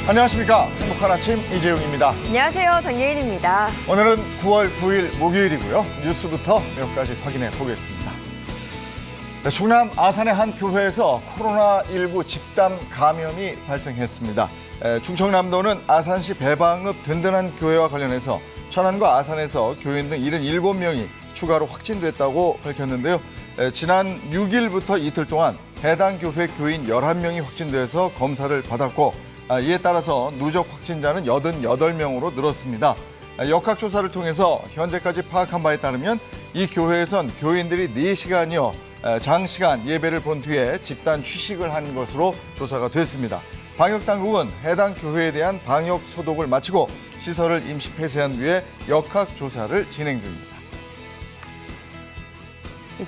안녕하십니까. 행복한 아침 이재용입니다. 안녕하세요. 정예인입니다. 오늘은 9월 9일 목요일이고요. 뉴스부터 몇 가지 확인해 보겠습니다. 충남 아산의 한 교회에서 코로나19 집단 감염이 발생했습니다. 충청남도는 아산시 배방읍 든든한 교회와 관련해서 천안과 아산에서 교인 등 77명이 추가로 확진됐다고 밝혔는데요. 지난 6일부터 이틀 동안 해당 교회 교인 11명이 확진돼서 검사를 받았고 이에 따라서 누적 확진자는 88명으로 늘었습니다. 역학조사를 통해서 현재까지 파악한 바에 따르면 이 교회에선 교인들이 4시간여 장시간 예배를 본 뒤에 집단 취식을 한 것으로 조사가 됐습니다. 방역당국은 해당 교회에 대한 방역 소독을 마치고 시설을 임시 폐쇄한 뒤에 역학조사를 진행 중입니다.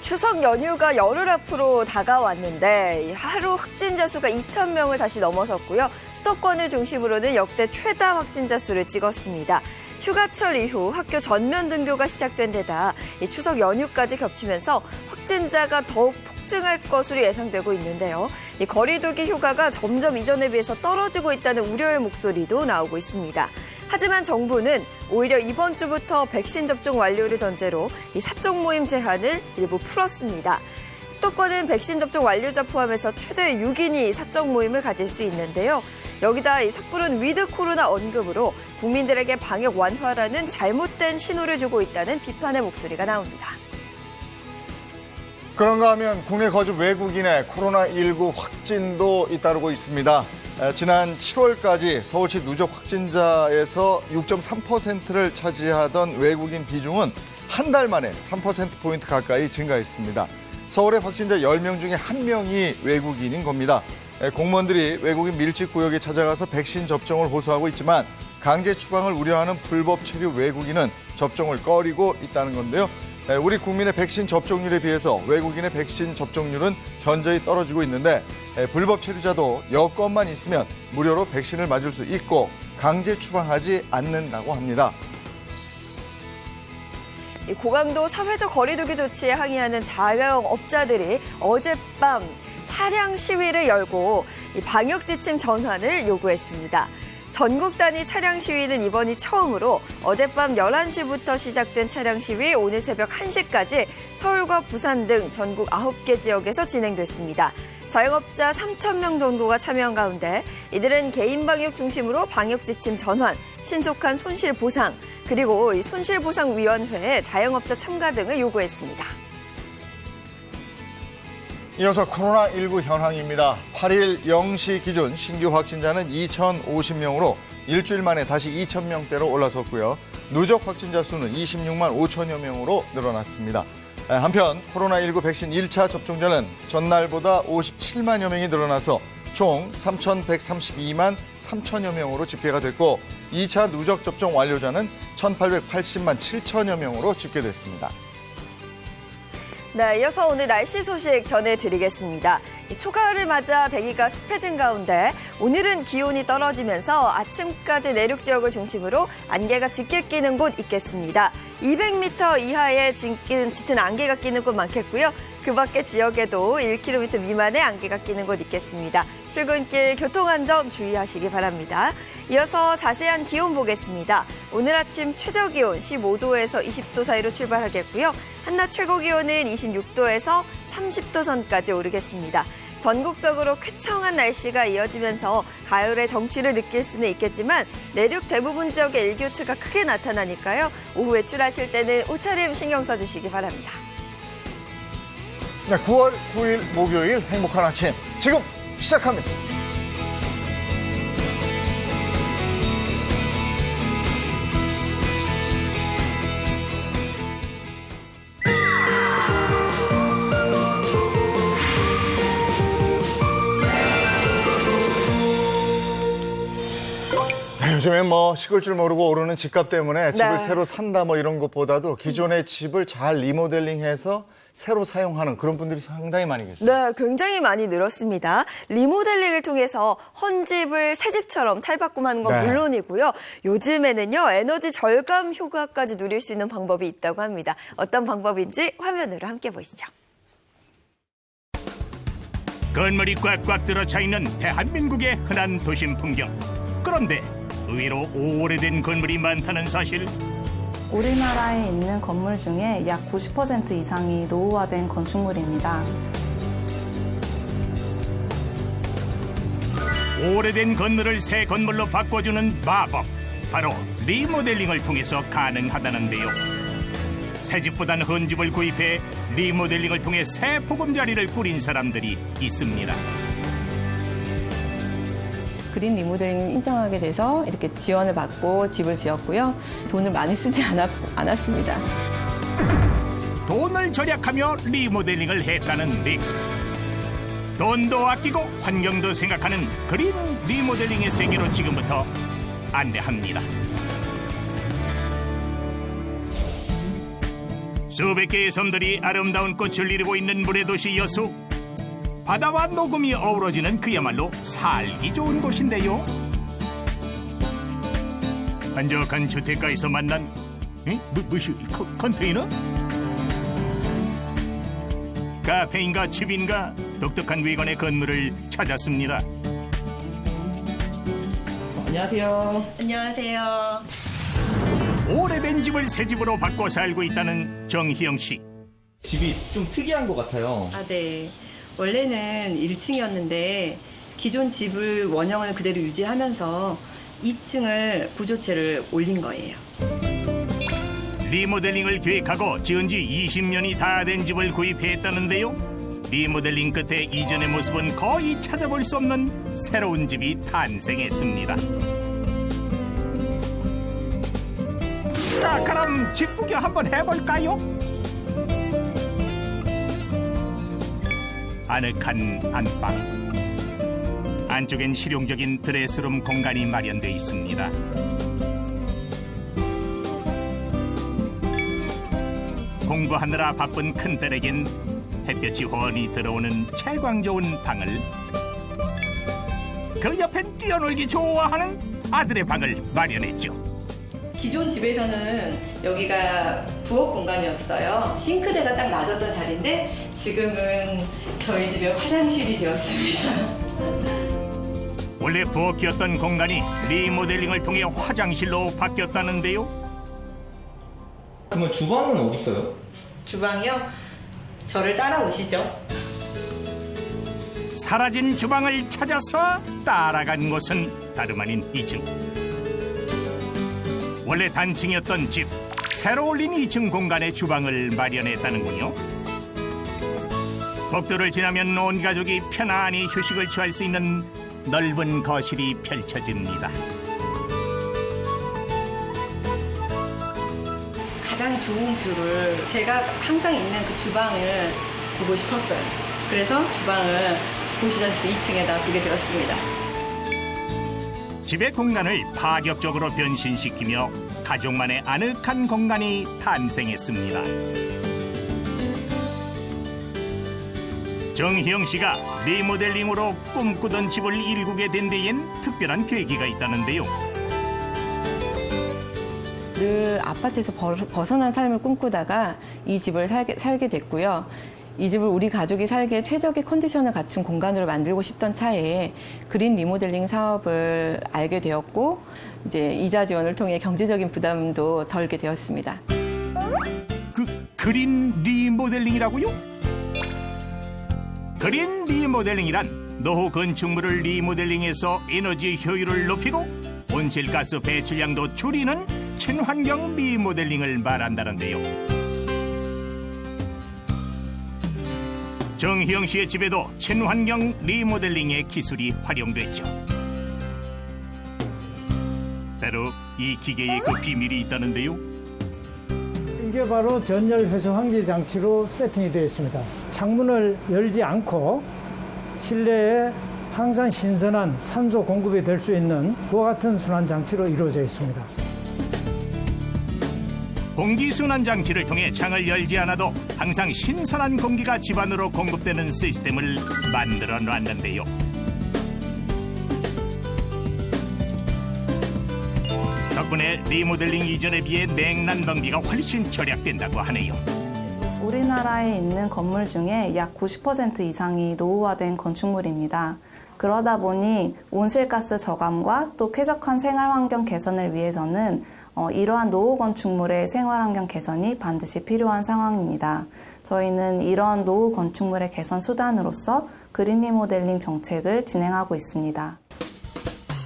추석 연휴가 열흘 앞으로 다가왔는데 하루 확진자 수가 2,000명을 다시 넘어섰고요. 수도권을 중심으로는 역대 최다 확진자 수를 찍었습니다. 휴가철 이후 학교 전면 등교가 시작된 데다 추석 연휴까지 겹치면서 확진자가 더욱 폭증할 것으로 예상되고 있는데요. 거리 두기 효과가 점점 이전에 비해서 떨어지고 있다는 우려의 목소리도 나오고 있습니다. 하지만 정부는 오히려 이번 주부터 백신 접종 완료를 전제로 이 사적 모임 제한을 일부 풀었습니다. 수도권은 백신 접종 완료자 포함해서 최대 6인이 사적 모임을 가질 수 있는데요. 여기다 이 섣부른 위드 코로나 언급으로 국민들에게 방역 완화라는 잘못된 신호를 주고 있다는 비판의 목소리가 나옵니다. 그런가 하면 국내 거주 외국인의 코로나19 확진도 잇따르고 있습니다. 지난 7월까지 서울시 누적 확진자에서 6.3%를 차지하던 외국인 비중은 한 달 만에 3%포인트 가까이 증가했습니다. 서울의 확진자 10명 중에 1명이 외국인인 겁니다. 공무원들이 외국인 밀집 구역에 찾아가서 백신 접종을 호소하고 있지만 강제 추방을 우려하는 불법 체류 외국인은 접종을 꺼리고 있다는 건데요. 우리 국민의 백신 접종률에 비해서 외국인의 백신 접종률은 현저히 떨어지고 있는데 불법 체류자도 여건만 있으면 무료로 백신을 맞을 수 있고 강제 추방하지 않는다고 합니다. 고강도 사회적 거리두기 조치에 항의하는 자영업자들이 어젯밤 차량 시위를 열고 방역 지침 전환을 요구했습니다. 전국 단위 차량 시위는 이번이 처음으로 어젯밤 11시부터 시작된 차량 시위 오늘 새벽 1시까지 서울과 부산 등 전국 9개 지역에서 진행됐습니다. 자영업자 3,000명 정도가 참여한 가운데 이들은 개인 방역 중심으로 방역 지침 전환, 신속한 손실 보상, 그리고 이 손실보상위원회에 자영업자 참가 등을 요구했습니다. 이어서 코로나19 현황입니다. 8일 0시 기준 신규 확진자는 2,050명으로 일주일 만에 다시 2,000명대로 올라섰고요. 누적 확진자 수는 26만 5천여 명으로 늘어났습니다. 한편 코로나19 백신 1차 접종자는 전날보다 57만여 명이 늘어나서 총 3,132만 3천여 명으로 집계가 됐고 2차 누적 접종 완료자는 1,880만 7천여 명으로 집계됐습니다. 네, 이어서 오늘 날씨 소식 전해드리겠습니다. 초가을을 맞아 대기가 습해진 가운데 오늘은 기온이 떨어지면서 아침까지 내륙 지역을 중심으로 안개가 짙게 끼는 곳 있겠습니다. 200m 이하의 짙은 안개가 끼는 곳 많겠고요. 그 밖의 지역에도 1km 미만의 안개가 끼는 곳 있겠습니다. 출근길 교통안전 주의하시기 바랍니다. 이어서 자세한 기온 보겠습니다. 오늘 아침 최저기온 15도에서 20도 사이로 출발하겠고요. 한낮 최고기온은 26도에서 30도 선까지 오르겠습니다. 전국적으로 쾌청한 날씨가 이어지면서 가을의 정취를 느낄 수는 있겠지만 내륙 대부분 지역에 일교차가 크게 나타나니까요. 오후 외출하실 때는 옷차림 신경 써주시기 바랍니다. 네, 9월 9일 목요일 행복한 아침 지금 시작합니다. 요즘엔 뭐 식을 줄 모르고 오르는 집값 때문에 집을 새로 산다 뭐 이런 것보다도 기존의 집을 잘 리모델링해서 새로 사용하는 그런 분들이 상당히 많이 계세요. 네, 굉장히 많이 늘었습니다. 리모델링을 통해서 헌집을 새 집처럼 탈바꿈하는 건 네. 물론이고요. 요즘에는요, 에너지 절감 효과까지 누릴 수 있는 방법이 있다고 합니다. 어떤 방법인지 화면으로 함께 보시죠. 건물이 꽉꽉 들어차 있는 대한민국의 흔한 도심 풍경. 그런데 의외로 오래된 건물이 많다는 사실. 우리나라에 있는 건물 중에 약 90% 이상이 노후화된 건축물입니다. 오래된 건물을 새 건물로 바꿔주는 마법. 바로 리모델링을 통해서 가능하다는데요. 새 집보다는 헌집을 구입해 리모델링을 통해 새 보금자리를 꾸린 사람들이 있습니다. 그린 리모델링을 인정하게 돼서 이렇게 지원을 받고 집을 지었고요. 돈을 많이 쓰지 않았습니다. 돈을 절약하며 리모델링을 했다는데 돈도 아끼고 환경도 생각하는 그린 리모델링의 세계로 지금부터 안내합니다. 수백 개의 섬들이 아름다운 꽃을 이루고 있는 물의 도시 여수. 바다와 녹음이 어우러지는 그야말로 살기 좋은 곳인데요. 한적한 주택가에서 만난 무슨 컨테이너? 카페인가 집인가 독특한 외관의 건물을 찾았습니다. 안녕하세요. 안녕하세요. 오래된 집을 새 집으로 바꿔 살고 있다는 정희영 씨. 집이 좀 특이한 것 같아요. 아, 네. 원래는 1층이었는데 기존 집을 원형을 그대로 유지하면서 2층을 구조체를 올린 거예요. 리모델링을 계획하고 지은 지 20년이 다 된 집을 구입했다는데요. 리모델링 끝에 이전의 모습은 거의 찾아볼 수 없는 새로운 집이 탄생했습니다. 자, 그럼 집 구경 한번 해볼까요? 아늑한 안방. 안쪽엔 실용적인 드레스룸 공간이 마련돼 있습니다. 공부하느라 바쁜 큰딸에겐 햇볕이 훤히 들어오는 채광 좋은 방을, 그 옆엔 뛰어놀기 좋아하는 아들의 방을 마련했죠. 기존 집에서는 여기가 부엌 공간이었어요. 싱크대가 딱 놔졌던 자리인데 지금은 저희 집의 화장실이 되었습니다. 원래 부엌이었던 공간이 리모델링을 통해 화장실로 바뀌었다는데요. 그러면 주방은 어디 있어요? 주방이요? 저를 따라오시죠. 사라진 주방을 찾아서 따라간 곳은 다름 아닌 2층. 원래 단층이었던 집, 새로 올린 2층 공간에 주방을 마련했다는군요. 복도를 지나면 온 가족이 편안히 휴식을 취할 수 있는 넓은 거실이 펼쳐집니다. 가장 좋은 뷰를 제가 항상 있는 그 주방을 보고 싶었어요. 그래서 주방을 보시다시피 2층에다 두게 되었습니다. 집의 공간을 파격적으로 변신시키며 가족만의 아늑한 공간이 탄생했습니다. 정희영 씨가 리모델링으로 꿈꾸던 집을 일구게 된 데엔 특별한 계기가 있다는데요. 늘 아파트에서 벗어난 삶을 꿈꾸다가 이 집을 살게 됐고요. 이 집을 우리 가족이 살기에 최적의 컨디션을 갖춘 공간으로 만들고 싶던 차에 그린 리모델링 사업을 알게 되었고, 이제 이자 지원을 통해 경제적인 부담도 덜게 되었습니다. 그린 리모델링이라고요? 그린 리모델링이란 노후 건축물을 리모델링해서 에너지 효율을 높이고 온실가스 배출량도 줄이는 친환경 리모델링을 말한다는데요. 정희영 씨의 집에도 친환경 리모델링의 기술이 활용됐죠. 바로 이 기계의 그 비밀이 있다는데요. 이게 바로 전열 회수 환기 장치로 세팅이 되어 있습니다. 창문을 열지 않고 실내에 항상 신선한 산소 공급이 될 수 있는 그와 같은 순환 장치로 이루어져 있습니다. 공기순환 장치를 통해 창을 열지 않아도 항상 신선한 공기가 집안으로 공급되는 시스템을 만들어 놨는데요. 덕분에 리모델링 이전에 비해 냉난 방비가 훨씬 절약된다고 하네요. 우리나라에 있는 건물 중에 약 90% 이상이 노후화된 건축물입니다. 그러다 보니 온실가스 저감과 또 쾌적한 생활환경 개선을 위해서는 이러한 노후 건축물의 생활환경 개선이 반드시 필요한 상황입니다. 저희는 이런 노후 건축물의 개선 수단으로서 그린 리모델링 정책을 진행하고 있습니다.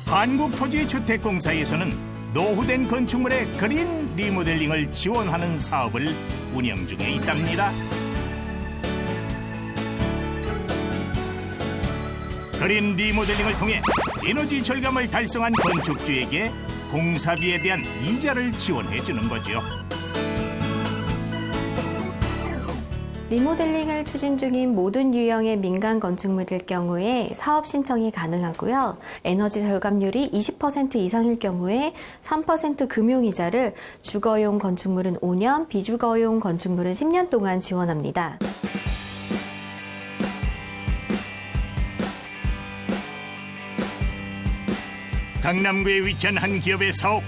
한국토지주택공사에서는 노후된 건축물의 그린 리모델링을 지원하는 사업을 운영 중에 있답니다. 그린 리모델링을 통해 에너지 절감을 달성한 건축주에게 공사비에 대한 이자를 지원해 주는 거죠. 리모델링을 추진 중인 모든 유형의 민간 건축물일 경우에 사업 신청이 가능하고요. 에너지 절감률이 20% 이상일 경우에 3% 금융이자를 주거용 건축물은 5년, 비주거용 건축물은 10년 동안 지원합니다. 강남구에 위치한 한 기업의 사업.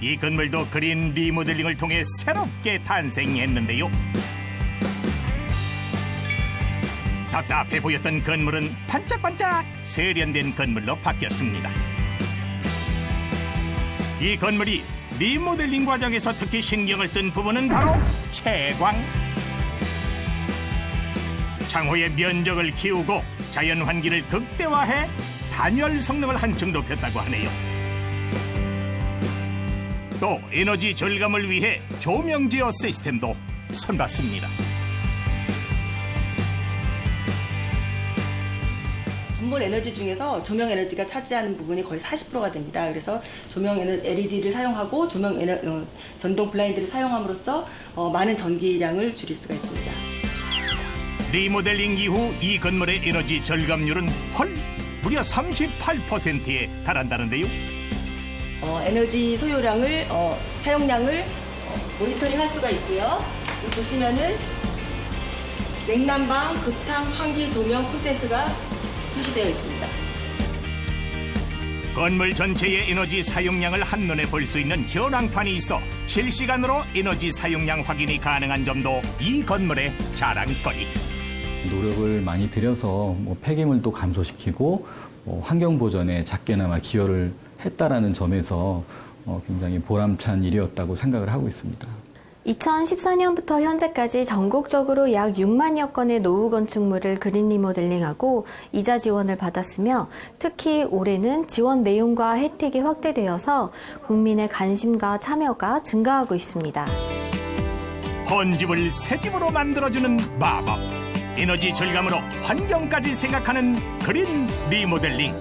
이 건물도 그린 리모델링을 통해 새롭게 탄생했는데요. 답답해 보였던 건물은 반짝반짝 세련된 건물로 바뀌었습니다. 이 건물이 리모델링 과정에서 특히 신경을 쓴 부분은 바로 채광. 창호의 면적을 키우고 자연 환기를 극대화해 단열 성능을 한층 높였다고 하네요. 또 에너지 절감을 위해 조명 제어 시스템도 선봤습니다. 건물 에너지 중에서 조명 에너지가 차지하는 부분이 거의 40%가 됩니다. 그래서 조명 LED를 사용하고 전동 블라인드를 사용함으로써 많은 전기량을 줄일 수가 있습니다. 리모델링 이후 이 건물의 에너지 절감률은 무려 38%에 달한다는데요. 에너지 소요량을 사용량을 모니터링할 수가 있고요. 여기 보시면은 냉난방, 급탕, 환기, 조명 퍼센트가 표시되어 있습니다. 건물 전체의 에너지 사용량을 한눈에 볼 수 있는 현황판이 있어 실시간으로 에너지 사용량 확인이 가능한 점도 이 건물의 자랑거리. 노력을 많이 들여서 폐기물도 감소시키고 환경 보전에 작게나마 기여를 했다라는 점에서 굉장히 보람찬 일이었다고 생각을 하고 있습니다. 2014년부터 현재까지 전국적으로 약 6만여 건의 노후 건축물을 그린 리모델링하고 이자 지원을 받았으며 특히 올해는 지원 내용과 혜택이 확대되어서 국민의 관심과 참여가 증가하고 있습니다. 헌집을 새집으로 만들어주는 마법. 에너지 절감으로 환경까지 생각하는 그린 리모델링.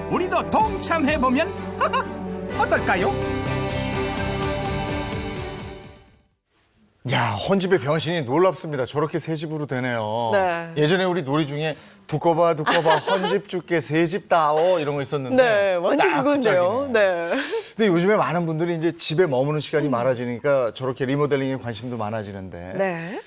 우리도 동참해보면 어떨까요? 야, 헌집의 변신이 놀랍습니다. 저렇게 새 집으로 되네요. 네. 예전에 우리 놀이 중에 두꺼봐 헌집 줄게 새 집 다오 이런 거 있었는데. 네, 완전 그건데요. 네. 근데 요즘에 많은 분들이 이제 집에 머무는 시간이 많아지니까 저렇게 리모델링에 관심도 많아지는데. 네.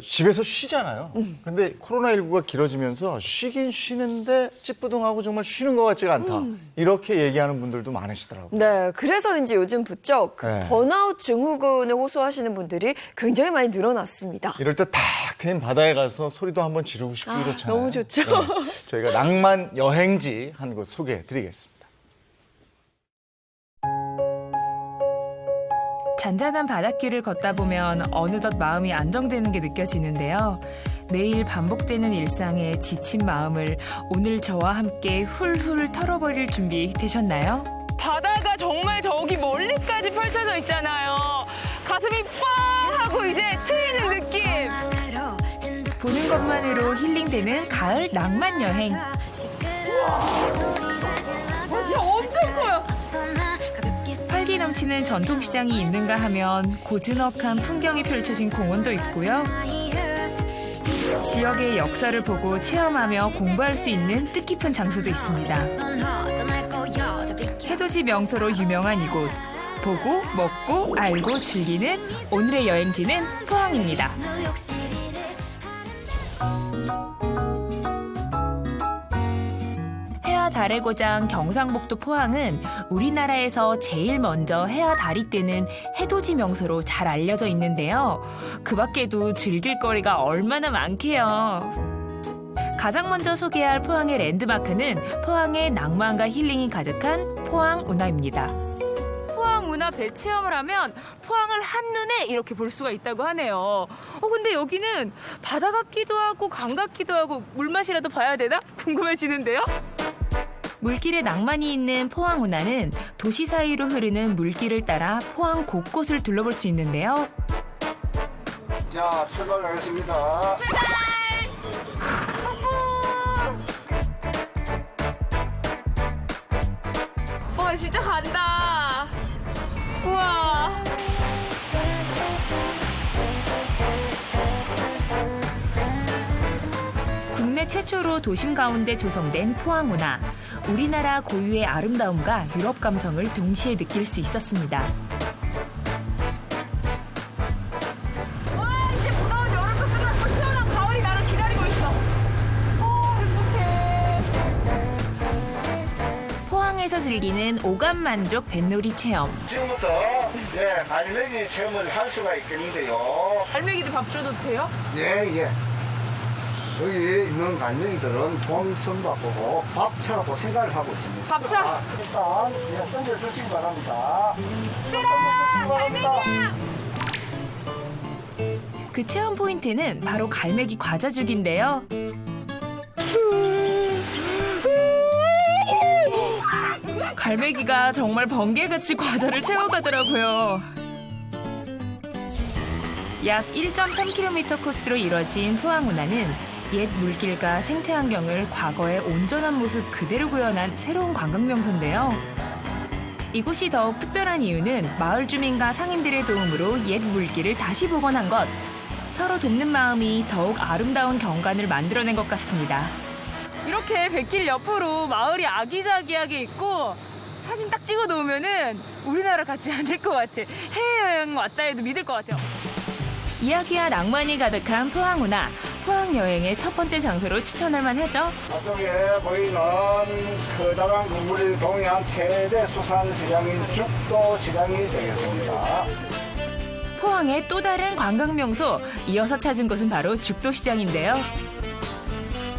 집에서 쉬잖아요. 근데 코로나19가 길어지면서 쉬긴 쉬는데 찌뿌둥하고 정말 쉬는 것 같지가 않다. 이렇게 얘기하는 분들도 많으시더라고요. 네, 그래서인지 요즘 부쩍 네. 번아웃 증후군을 호소하시는 분들이 굉장히 많이 늘어났습니다. 이럴 때 탁 트인 바다에 가서 소리도 한번 지르고 싶고 이렇잖아요. 너무 좋죠. 네. 저희가 낭만 여행지 한 곳 소개해 드리겠습니다. 잔잔한 바닷길을 걷다 보면 어느덧 마음이 안정되는 게 느껴지는데요. 매일 반복되는 일상에 지친 마음을 오늘 저와 함께 훌훌 털어버릴 준비 되셨나요? 바다가 정말 저기 멀리까지 펼쳐져 있잖아요. 가슴이 뻥 하고 이제 트이는 느낌. 보는 것만으로 힐링되는 가을 낭만 여행. 진짜 엄청 커요. 활기 넘치는 전통시장이 있는가 하면 고즈넉한 풍경이 펼쳐진 공원도 있고요. 지역의 역사를 보고 체험하며 공부할 수 있는 뜻깊은 장소도 있습니다. 해돋이 명소로 유명한 이곳. 보고, 먹고, 알고, 즐기는 오늘의 여행지는 포항입니다. 해와 달의 고장 경상북도 포항은 우리나라에서 제일 먼저 해와 달이 뜨는 해돋이 명소로 잘 알려져 있는데요. 그 밖에도 즐길 거리가 얼마나 많게요. 가장 먼저 소개할 포항의 랜드마크는 포항의 낭만과 힐링이 가득한 포항운하입니다. 포항운하 배 체험을 하면 포항을 한눈에 이렇게 볼 수가 있다고 하네요. 근데 여기는 바다 같기도 하고 강 같기도 하고 물맛이라도 봐야 되나? 궁금해지는데요? 물길에 낭만이 있는 포항운하는 도시 사이로 흐르는 물길을 따라 포항 곳곳을 둘러볼 수 있는데요. 자, 출발하겠습니다. 와, 진짜 간다. 우와. 국내 최초로 도심 가운데 조성된 포항운하. 우리나라 고유의 아름다움과 유럽 감성을 동시에 느낄 수 있었습니다. 와, 이제 무더운 여름도 끝났고 시원한 가을이 나를 기다리고 있어. 행복해. 포항에서 즐기는 오감 만족 뱃놀이 체험. 지금부터 갈매기 체험을 할 수가 있겠는데요. 갈매기도 밥 줘도 돼요? 예. 여기 있는 갈매기들은 봄선 바꾸고 밥 차라고 생각을 하고 있습니다. 밥 차? 일단 던져주시기 바랍니다. 갈매기야! 그 체험 포인트는 바로 갈매기 과자 주기인데요. 갈매기가 정말 번개같이 과자를 채워가더라고요. 약 1.3km 코스로 이뤄진 포항운하는 옛 물길과 생태환경을 과거의 온전한 모습 그대로 구현한 새로운 관광명소인데요. 이곳이 더욱 특별한 이유는 마을 주민과 상인들의 도움으로 옛 물길을 다시 복원한 것. 서로 돕는 마음이 더욱 아름다운 경관을 만들어낸 것 같습니다. 이렇게 뱃길 옆으로 마을이 아기자기하게 있고 사진 딱 찍어 놓으면은 우리나라 같지 않을 것 같아. 해외여행 왔다 해도 믿을 것 같아요. 이야기와 낭만이 가득한 포항운하. 포항 여행의 첫 번째 장소로 추천할 만하죠. 앞쪽에 보이는 커다란 건물이 동해안 최대 수산시장인 죽도시장이 되겠습니다. 포항의 또 다른 관광명소, 이어서 찾은 곳은 바로 죽도시장인데요.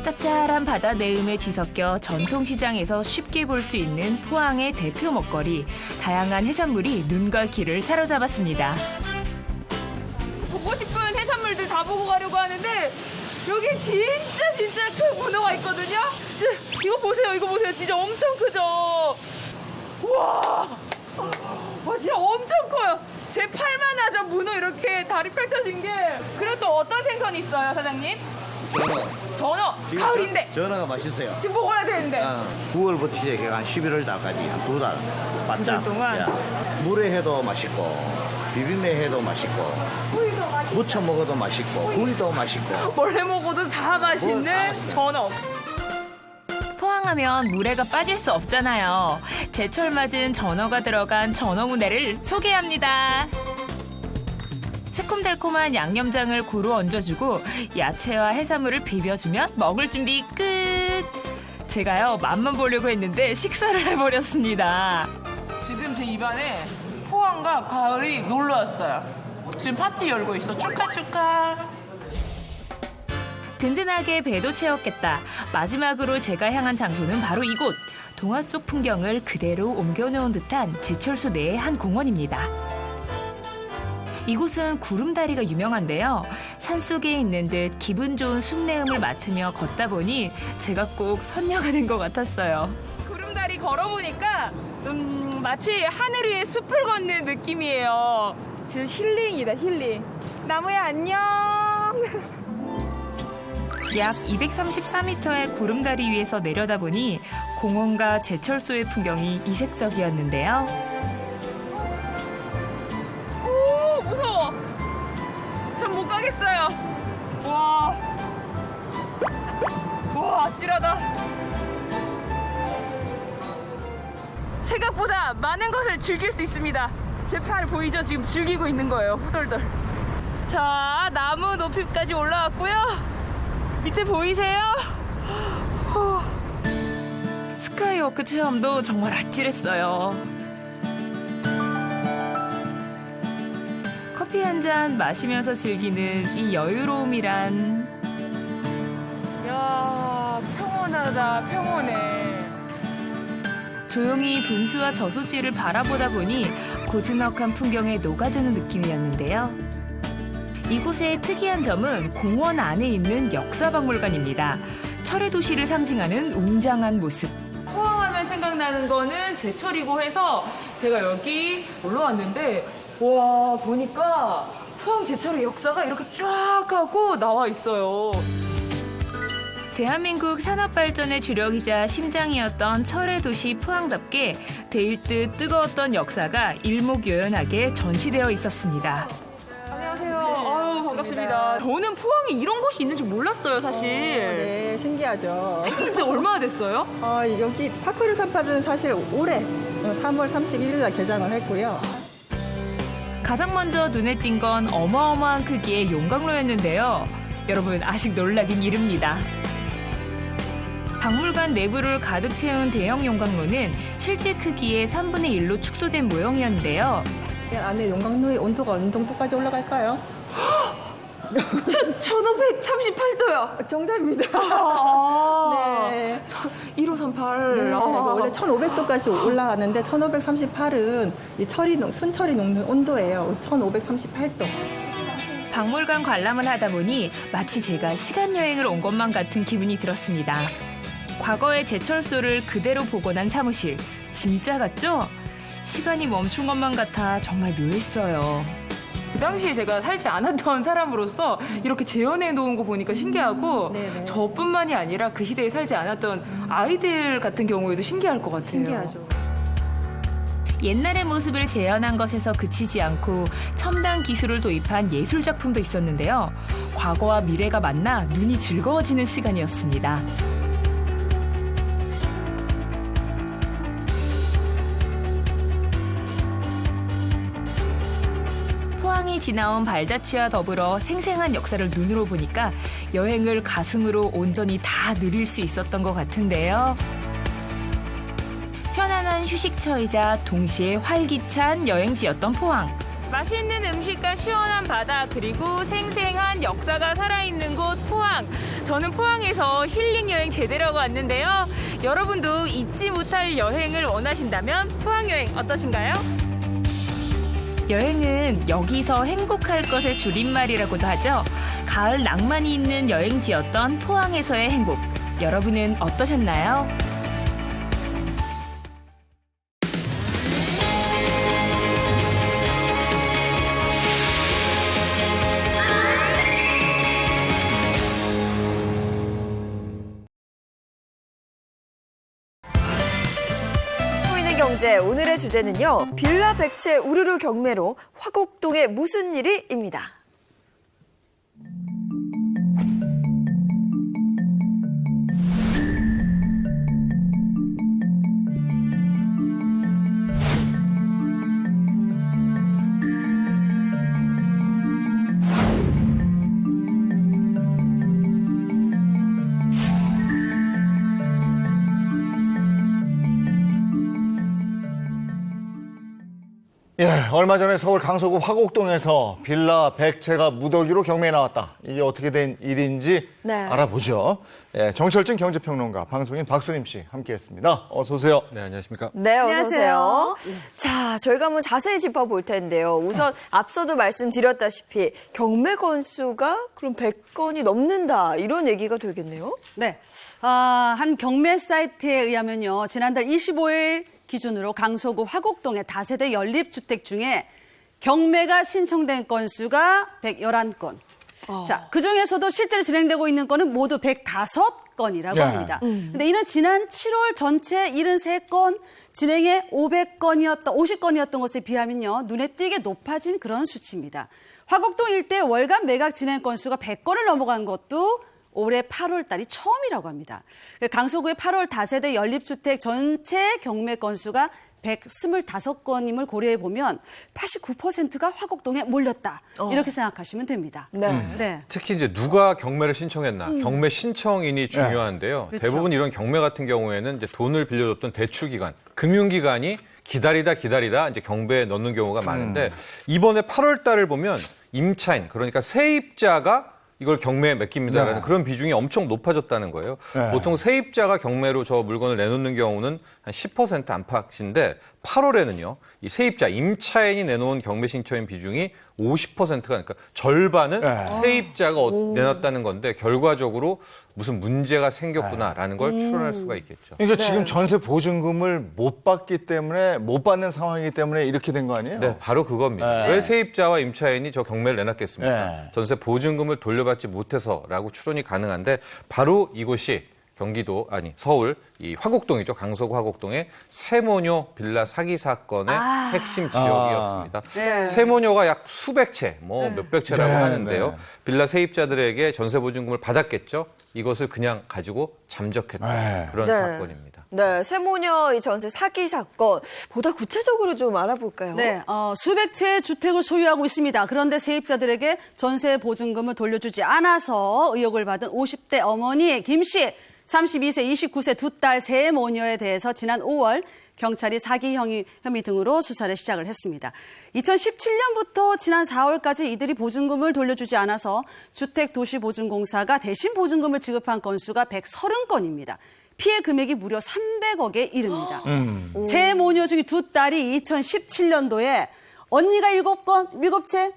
짭짤한 바다 내음에 뒤섞여 전통시장에서 쉽게 볼 수 있는 포항의 대표 먹거리, 다양한 해산물이 눈과 귀를 사로잡았습니다. 보고 싶은 해산물들 다 보고 가려고 하는데 여기 진짜 큰 문어가 있거든요. 이거 보세요. 진짜 엄청 크죠. 우와, 와 진짜 엄청 커요. 제 팔만 하죠. 문어 이렇게 다리 펼쳐진 게. 그리고 또 어떤 생선이 있어요, 사장님? 전어. 가을인데. 전어가 맛있어요. 지금 먹어야 되는데. 9월부터 시작해서 한 11월 달까지 한 2달 바짝. 동안. 물에 해도 맛있고 비빔에 해도 맛있고 무쳐 먹어도 맛있고 구이도 맛있고 원래 먹어도 다 맛있는 전어. 포항하면 물회가 빠질 수 없잖아요. 제철 맞은 전어가 들어간 전어문회를 소개합니다. 새콤달콤한 양념장을 고루 얹어주고 야채와 해산물을 비벼주면 먹을 준비 끝! 제가요 맛만 보려고 했는데 식사를 해버렸습니다. 지금 제 입안에 포항과 가을이 놀러 왔어요. 지금 파티 열고 있어. 축하. 든든하게 배도 채웠겠다. 마지막으로 제가 향한 장소는 바로 이곳. 동화 속 풍경을 그대로 옮겨놓은 듯한 제철소 내의 한 공원입니다. 이곳은 구름다리가 유명한데요. 산속에 있는 듯 기분 좋은 숲내음을 맡으며 걷다 보니 제가 꼭 선녀가 된 것 같았어요. 구름다리 걸어보니까 마치 하늘 위에 숲을 걷는 느낌이에요. 진짜 힐링이다, 힐링. 나무야 안녕. 약 234m의 구름다리 위에서 내려다보니 공원과 제철소의 풍경이 이색적이었는데요. 오, 무서워. 전 못 가겠어요. 와, 아찔하다. 생각보다 많은 것을 즐길 수 있습니다. 제 팔 보이죠? 지금 즐기고 있는 거예요. 후덜덜. 자, 나무 높이까지 올라왔고요. 밑에 보이세요? 스카이워크 체험도 정말 아찔했어요. 커피 한 잔 마시면서 즐기는 이 여유로움이란, 야, 평온하다, 평온해. 조용히 분수와 저수지를 바라보다 보니 고즈넉한 풍경에 녹아드는 느낌이었는데요. 이곳의 특이한 점은 공원 안에 있는 역사박물관입니다. 철의 도시를 상징하는 웅장한 모습. 포항하면 생각나는 거는 제철이고 해서 제가 여기 올라왔는데, 와, 보니까 포항 제철의 역사가 이렇게 쫙 하고 나와 있어요. 대한민국 산업발전의 주력이자 심장이었던 철의 도시 포항답게 데일 듯 뜨거웠던 역사가 일목요연하게 전시되어 있었습니다. 안녕하세요. 아유, 반갑습니다. 저는 포항에 이런 곳이 있는 줄 몰랐어요, 사실. 네, 신기하죠. 생긴 지 얼마나 됐어요? 여기 파크르 38은 사실 올해 3월 31일 날 개장을 했고요. 가장 먼저 눈에 띈 건 어마어마한 크기의 용광로였는데요. 여러분, 아직 놀라긴 이릅니다. 박물관 내부를 가득 채운 대형 용광로는 실제 크기의 3분의 1로 축소된 모형이었는데요. 안에 용광로의 온도가 어느 정도까지 올라갈까요? 1538도요. 정답입니다. 네. 1538. 네, 원래 1500도까지 올라가는데 1538은 이 순철이 녹는 온도예요. 1538도. 박물관 관람을 하다 보니 마치 제가 시간여행을 온 것만 같은 기분이 들었습니다. 과거의 제철소를 그대로 복원한 사무실. 진짜 같죠? 시간이 멈춘 것만 같아 정말 묘했어요. 그 당시에 제가 살지 않았던 사람으로서 이렇게 재현해 놓은 거 보니까 신기하고, 네네. 저뿐만이 아니라 그 시대에 살지 않았던 아이들 같은 경우에도 신기할 것 같아요. 신기하죠. 옛날의 모습을 재현한 것에서 그치지 않고 첨단 기술을 도입한 예술 작품도 있었는데요. 과거와 미래가 만나 눈이 즐거워지는 시간이었습니다. 포항이 지나온 발자취와 더불어 생생한 역사를 눈으로 보니까 여행을 가슴으로 온전히 다 누릴 수 있었던 것 같은데요. 편안한 휴식처이자 동시에 활기찬 여행지였던 포항. 맛있는 음식과 시원한 바다, 그리고 생생한 역사가 살아있는 곳 포항. 저는 포항에서 힐링 여행 제대로 하고 왔는데요. 여러분도 잊지 못할 여행을 원하신다면 포항 여행 어떠신가요? 여행은 여기서 행복할 것의 줄임말이라고도 하죠. 가을 낭만이 있는 여행지였던 포항에서의 행복. 여러분은 어떠셨나요? 경제 오늘의 주제는요. 빌라 백채 우르르 경매로 화곡동에 무슨 일이입니다. 예, 얼마 전에 서울 강서구 화곡동에서 빌라 100채가 무더기로 경매에 나왔다. 이게 어떻게 된 일인지 알아보죠. 예, 정철진 경제평론가, 방송인 박수림 씨 함께했습니다. 어서 오세요. 네, 안녕하십니까. 네, 어서 오세요. 자, 저희가 한번 자세히 짚어볼 텐데요. 우선 앞서도 말씀드렸다시피 경매 건수가 그럼 100건이 넘는다 이런 얘기가 되겠네요. 네, 한 경매 사이트에 의하면요, 지난달 25일 기준으로 강서구 화곡동의 다세대 연립주택 중에 경매가 신청된 건수가 111건. 자, 그중에서도 실제로 진행되고 있는 건은 모두 105건이라고 합니다. 근데 이는 지난 7월 전체 73건 진행에 50건이었던 것에 비하면요, 눈에 띄게 높아진 그런 수치입니다. 화곡동 일대 월간 매각 진행 건수가 100건을 넘어간 것도 올해 8월 달이 처음이라고 합니다. 강서구의 8월 다세대 연립주택 전체 경매 건수가 125건임을 고려해 보면 89%가 화곡동에 몰렸다. 이렇게 생각하시면 됩니다. 네. 특히 이제 누가 경매를 신청했나, 경매 신청인이 중요한데요. 그렇죠. 대부분 이런 경매 같은 경우에는 이제 돈을 빌려줬던 대출기관, 금융기관이 기다리다 이제 경매에 넣는 경우가 많은데 이번에 8월 달을 보면 임차인, 그러니까 세입자가 이걸 경매에 맡깁니다라는 네. 그런 비중이 엄청 높아졌다는 거예요. 네. 보통 세입자가 경매로 저 물건을 내놓는 경우는 한 10% 안팎인데 8월에는요, 이 세입자, 임차인이 내놓은 경매 신청인 비중이 50%가 그러니까 절반은 세입자가 내놨다는 건데 결과적으로 무슨 문제가 생겼구나라는 걸 추론할 수가 있겠죠. 그러니까 지금 전세 보증금을 못 받기 때문에 못 받는 상황이기 때문에 이렇게 된 거 아니에요? 네, 바로 그겁니다. 왜 세입자와 임차인이 저 경매를 내놨겠습니까? 전세 보증금을 돌려받지 못해서라고 추론이 가능한데 바로 이곳이 서울 이 화곡동이죠. 강서구 화곡동의 세모녀 빌라 사기 사건의 핵심 지역이었습니다. 세모녀가 약 수백 채, 몇백 채라고 하는데요. 빌라 세입자들에게 전세 보증금을 받았겠죠. 이것을 그냥 가지고 잠적했던 그런 사건입니다. 네, 세모녀 이 전세 사기 사건 보다 구체적으로 좀 알아볼까요? 네, 수백 채의 주택을 소유하고 있습니다. 그런데 세입자들에게 전세 보증금을 돌려주지 않아서 의혹을 받은 50대 어머니 김 씨, 32세, 29세 두 딸 세모녀에 대해서 지난 5월 경찰이 사기 혐의 등으로 수사를 시작을 했습니다. 2017년부터 지난 4월까지 이들이 보증금을 돌려주지 않아서 주택도시보증공사가 대신 보증금을 지급한 건수가 130건입니다. 피해 금액이 무려 300억에 이릅니다. 세모녀 중에 두 딸이 2017년도에 언니가 7채,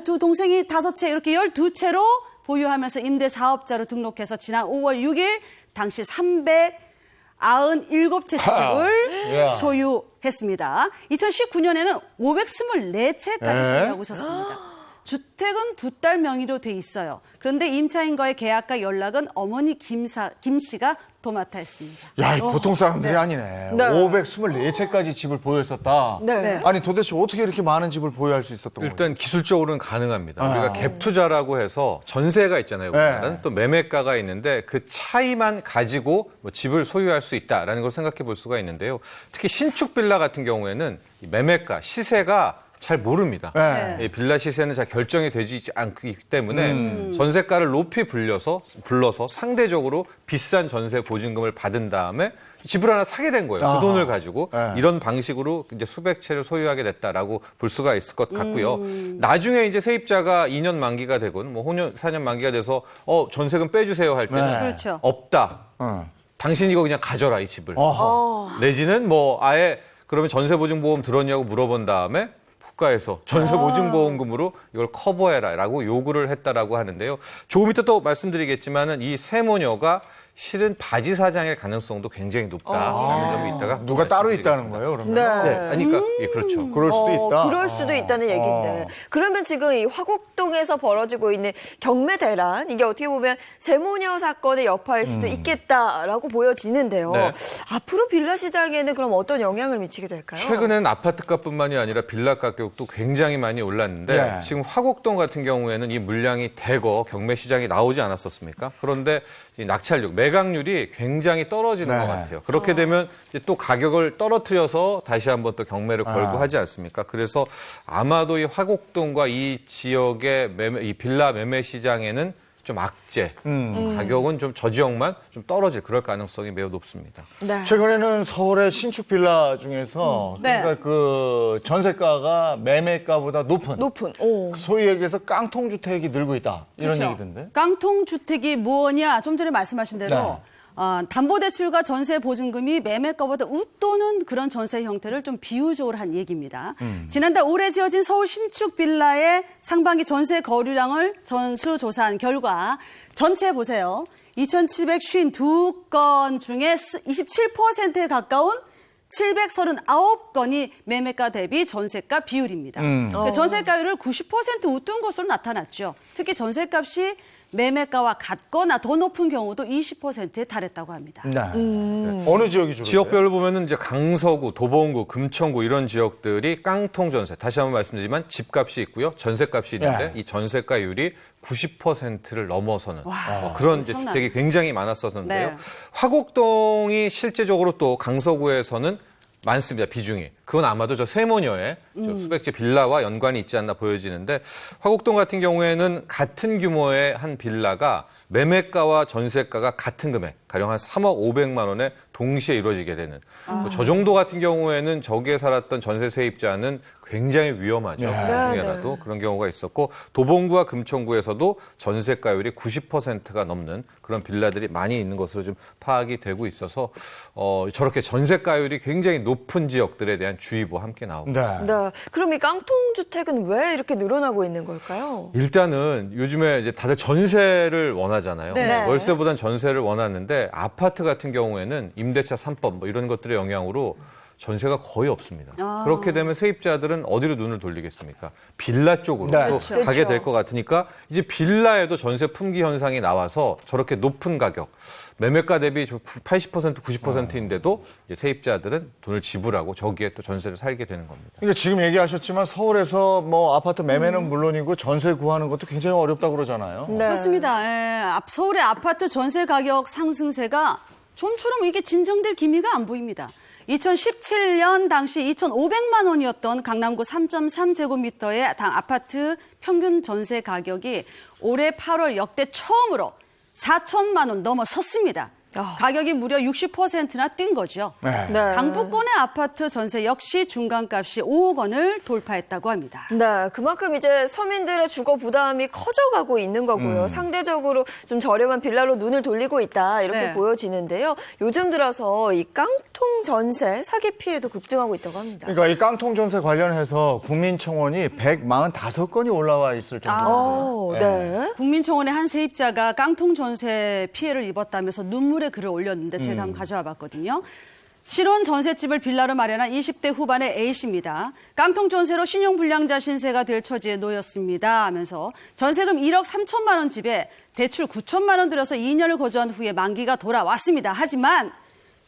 두 동생이 5채 이렇게 12채로 보유하면서 임대사업자로 등록해서 지난 5월 6일 당시 397채 주택을 소유했습니다. 2019년에는 524채까지 소유하고 있었습니다. 주택은 두 딸 명의로 돼 있어요. 그런데 임차인과의 계약과 연락은 어머니 김 씨가 도맡아 했습니다. 야, 보통 사람들이 아니네. 524채까지 집을 보유했었다. 아니 도대체 어떻게 이렇게 많은 집을 보유할 수 있었던 거예요? 일단 기술적으로는 가능합니다. 우리가 갭 투자라고 해서 전세가 있잖아요. 우리나라는 또 매매가가 있는데 그 차이만 가지고 집을 소유할 수 있다라는 걸 생각해 볼 수가 있는데요. 특히 신축 빌라 같은 경우에는 이 매매가, 시세가 잘 모릅니다. 이 빌라 시세는 잘 결정이 되지 않기 때문에 전세가를 높이 불러서 상대적으로 비싼 전세 보증금을 받은 다음에 집을 하나 사게 된 거예요. 그 돈을 가지고 이런 방식으로 이제 수백 채를 소유하게 됐다라고 볼 수가 있을 것 같고요. 나중에 이제 세입자가 2년 만기가 되건 4년 만기가 돼서 전세금 빼주세요 할 때는 없다. 당신 이거 그냥 가져라 이 집을. 내지는 아예 그러면 전세보증보험 들었냐고 물어본 다음에 국가에서 전세보증보험금으로 이걸 커버해라라고 요구를 했다라고 하는데요. 조금 이따 또 말씀드리겠지만은 이 세모녀가 실은 바지 사장일 가능성도 굉장히 높다라는 점이 있다가 누가 따로 있다는 거예요, 그러면? 그러니까 그렇죠. 그럴 수도 있다. 그럴 수도 있다는 얘기인데. 그러면 지금 이 화곡동에서 벌어지고 있는 경매 대란, 이게 어떻게 보면 세모녀 사건의 여파일 수도 있겠다라고 보여지는데요. 앞으로 빌라 시장에는 그럼 어떤 영향을 미치게 될까요? 최근엔 아파트값뿐만이 아니라 빌라 가격도 굉장히 많이 올랐는데 지금 화곡동 같은 경우에는 이 물량이 대거 경매 시장에 나오지 않았었습니까? 그런데 이 낙찰률, 매각률이 굉장히 떨어지는 것 같아요. 그렇게 되면 이제 또 가격을 떨어뜨려서 다시 한번 또 경매를 걸고 하지 않습니까? 그래서 아마도 이 화곡동과 이 지역의 이 빌라 매매 시장에는 좀 악재, 가격은 좀 저 지역만 좀 떨어질 그럴 가능성이 매우 높습니다. 최근에는 서울의 신축 빌라 중에서 그러니까 그 전세가가 매매가보다 높은 소위 얘기해서 깡통 주택이 늘고 있다 이런 얘기던데. 깡통 주택이 뭐냐? 좀 전에 말씀하신 대로 담보대출과 전세보증금이 매매가보다 웃도는 그런 전세 형태를 좀 비유적으로 한 얘기입니다. 지난달 올해 지어진 서울 신축 빌라의 상반기 전세 거래량을 전수조사한 결과 전체 보세요. 2,752건 중에 27%에 가까운 739건이 매매가 대비 전세가 비율입니다. 전세가율을 90% 웃돈 것으로 나타났죠. 특히 전세값이 매매가와 같거나 더 높은 경우도 20%에 달했다고 합니다. 어느 지역이 주로? 지역별로 보면은 이제 강서구, 도봉구, 금천구 이런 지역들이 깡통 전세. 다시 한번 말씀드리지만 집값이 있고요, 전세값이 있는데 이 전세가율이 90%를 넘어서는 그런 이제 주택이 굉장히 많았었는데요. 화곡동이 실제적으로 또 강서구에서는 많습니다. 비중이. 그건 아마도 저 세모녀의 저 수백제 빌라와 연관이 있지 않나 보여지는데 화곡동 같은 경우에는 같은 규모의 한 빌라가 매매가와 전세가가 같은 금액, 가령 한 3억 500만 원에 동시에 이루어지게 되는 저 정도 같은 경우에는 저기에 살았던 전세 세입자는 굉장히 위험하죠. 나중에라도 그런 경우가 있었고 도봉구와 금천구에서도 전세가율이 90%가 넘는 그런 빌라들이 많이 있는 것으로 좀 파악이 되고 있어서 저렇게 전세가율이 굉장히 높은 지역들에 대한 주의보 함께 나옵니다. 네. 그럼 이 깡통주택은 왜 이렇게 늘어나고 있는 걸까요? 일단은 요즘에 이제 다들 전세를 원하잖아요. 네. 월세보단 전세를 원하는데 아파트 같은 경우에는 임대차 3법 뭐 이런 것들의 영향으로 전세가 거의 없습니다. 그렇게 되면 세입자들은 어디로 눈을 돌리겠습니까? 빌라 쪽으로 또 그렇죠. 가게 될 것 같으니까 이제 빌라에도 전세 품귀 현상이 나와서 저렇게 높은 가격, 매매가 대비 80% 90%인데도 이제 세입자들은 돈을 지불하고 저기에 또 전세를 살게 되는 겁니다. 그러니까 지금 얘기하셨지만 서울에서 뭐 아파트 매매는 물론이고 전세 구하는 것도 굉장히 어렵다고 그러잖아요. 네. 그렇습니다. 서울의 아파트 전세 가격 상승세가 좀처럼 이게 진정될 기미가 안 보입니다. 2017년 당시 2,500만 원이었던 강남구 3.3제곱미터의 당 아파트 평균 전세 가격이 올해 8월 역대 처음으로 4천만 원 넘어섰습니다. 가격이 무려 60%나 뛴 거죠. 네. 강북권의 아파트 전세 역시 중간값이 5억 원을 돌파했다고 합니다. 네, 그만큼 이제 서민들의 주거 부담이 커져가고 있는 거고요. 상대적으로 좀 저렴한 빌라로 눈을 돌리고 있다 이렇게 네. 보여지는데요. 요즘 들어서 이 깡통 전세 사기 피해도 급증하고 있다고 합니다. 그러니까 이 깡통 전세 관련해서 국민청원이 145건이 올라와 있을 정도로. 네. 국민청원의 한 세입자가 깡통 전세 피해를 입었다면서 눈물의 글을 올렸는데 제가 한번 가져와 봤거든요. 실온 전셋집을 빌라로 마련한 20대 후반의 A씨입니다. 깡통 전세로 신용불량자 신세가 될 처지에 놓였습니다 하면서 전세금 1억 3천만 원 집에 대출 9천만 원 들여서 2년을 거주한 후에 만기가 돌아왔습니다. 하지만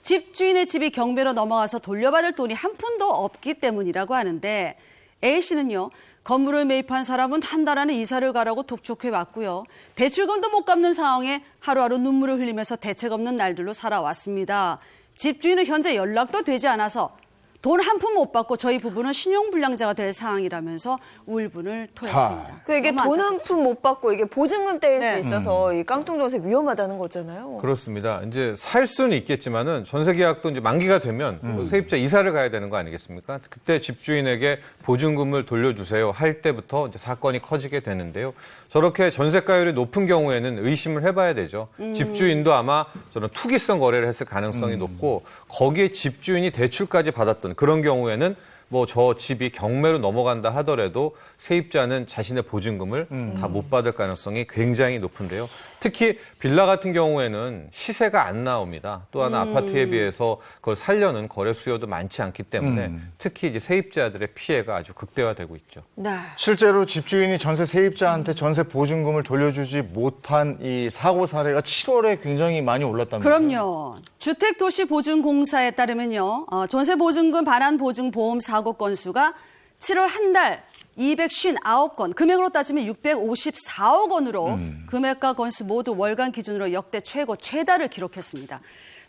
집주인의 집이 경매로 넘어가서 돌려받을 돈이 한 푼도 없기 때문이라고 하는데 A씨는요. 건물을 매입한 사람은 한 달 안에 이사를 가라고 독촉해 왔고요. 대출금도 못 갚는 상황에 하루하루 눈물을 흘리면서 대책 없는 날들로 살아왔습니다. 집주인은 현재 연락도 되지 않아서 돈 한 푼 못 받고 저희 부부는 신용불량자가 될 상황이라면서 울분을 토했습니다. 그 이게 돈 한 푼 못 받고 이게 보증금 떼일 네. 수 있어서 이 깡통 전세 위험하다는 거잖아요. 그렇습니다. 이제 살 수는 있겠지만은 전세 계약도 이제 만기가 되면 뭐 세입자 이사를 가야 되는 거 아니겠습니까? 그때 집주인에게 보증금을 돌려주세요 할 때부터 이제 사건이 커지게 되는데요. 저렇게 전세가율이 높은 경우에는 의심을 해봐야 되죠. 집주인도 아마 저는 투기성 거래를 했을 가능성이 높고 거기에 집주인이 대출까지 받았던 그런 경우에는 뭐 저 집이 경매로 넘어간다 하더라도 세입자는 자신의 보증금을 다 못 받을 가능성이 굉장히 높은데요. 특히 빌라 같은 경우에는 시세가 안 나옵니다. 또 하나 아파트에 비해서 그걸 살려는 거래 수요도 많지 않기 때문에 특히 이제 세입자들의 피해가 아주 극대화되고 있죠. 네. 실제로 집주인이 전세 세입자한테 전세 보증금을 돌려주지 못한 이 사고 사례가 7월에 굉장히 많이 올랐답니다. 그럼요. 주택도시보증공사에 따르면요. 전세보증금 반환보증보험 사고 건수가 7월 한 달 259건, 금액으로 따지면 654억 원으로 금액과 건수 모두 월간 기준으로 역대 최다를 기록했습니다.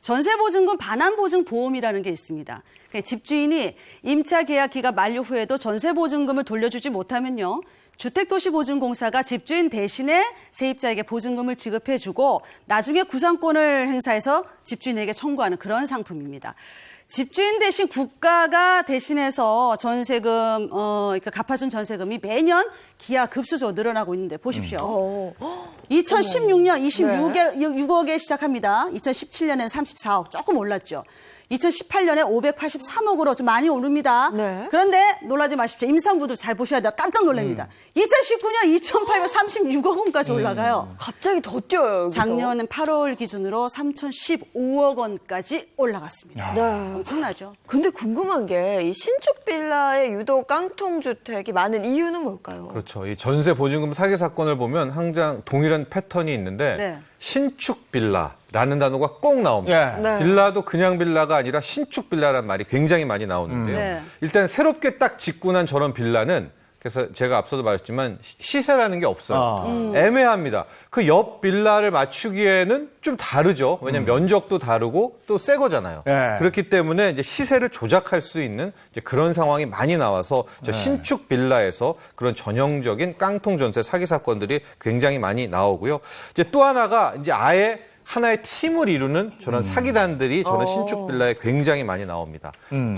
전세보증금 반환보증보험이라는 게 있습니다. 그러니까 집주인이 임차 계약 기간 만료 후에도 전세보증금을 돌려주지 못하면요. 주택도시보증공사가 집주인 대신에 세입자에게 보증금을 지급해주고 나중에 구상권을 행사해서 집주인에게 청구하는 그런 상품입니다. 집주인 대신 국가가 대신해서 전세금, 그러니까 갚아준 전세금이 매년 기하급수적으로 늘어나고 있는데 보십시오. 2016년 26억에 시작합니다. 2017년에는 34억, 조금 올랐죠. 2018년에 583억으로 좀 많이 오릅니다. 네. 그런데 놀라지 마십시오. 임산부도 잘 보셔야 돼요. 깜짝 놀랍니다. 2019년 2,836억 원까지 올라가요. 갑자기 더 뛰어요, 여기서. 작년은 8월 기준으로 3,015억 원까지 올라갔습니다. 네. 엄청나죠. 근데 궁금한 게 이 신축 빌라에 유독 깡통 주택이 많은 이유는 뭘까요? 그렇죠. 이 전세 보증금 사기 사건을 보면 항상 동일한 패턴이 있는데 네. 신축 빌라라는 단어가 꼭 나옵니다. 네. 빌라도 그냥 빌라가 아니라 신축 빌라라는 말이 굉장히 많이 나오는데요. 네. 일단 새롭게 딱 짓고 난 저런 빌라는 그래서 제가 앞서도 말했지만 시세라는 게 없어요. 애매합니다. 그 옆 빌라를 맞추기에는 좀 다르죠. 왜냐하면 면적도 다르고 또 새 거잖아요. 네. 그렇기 때문에 이제 시세를 조작할 수 있는 이제 그런 상황이 많이 나와서 저 신축 빌라에서 그런 전형적인 깡통 전세 사기 사건들이 굉장히 많이 나오고요. 이제 또 하나가 이제 아예 하나의 팀을 이루는 저런 사기단들이 저는 신축 빌라에 굉장히 많이 나옵니다.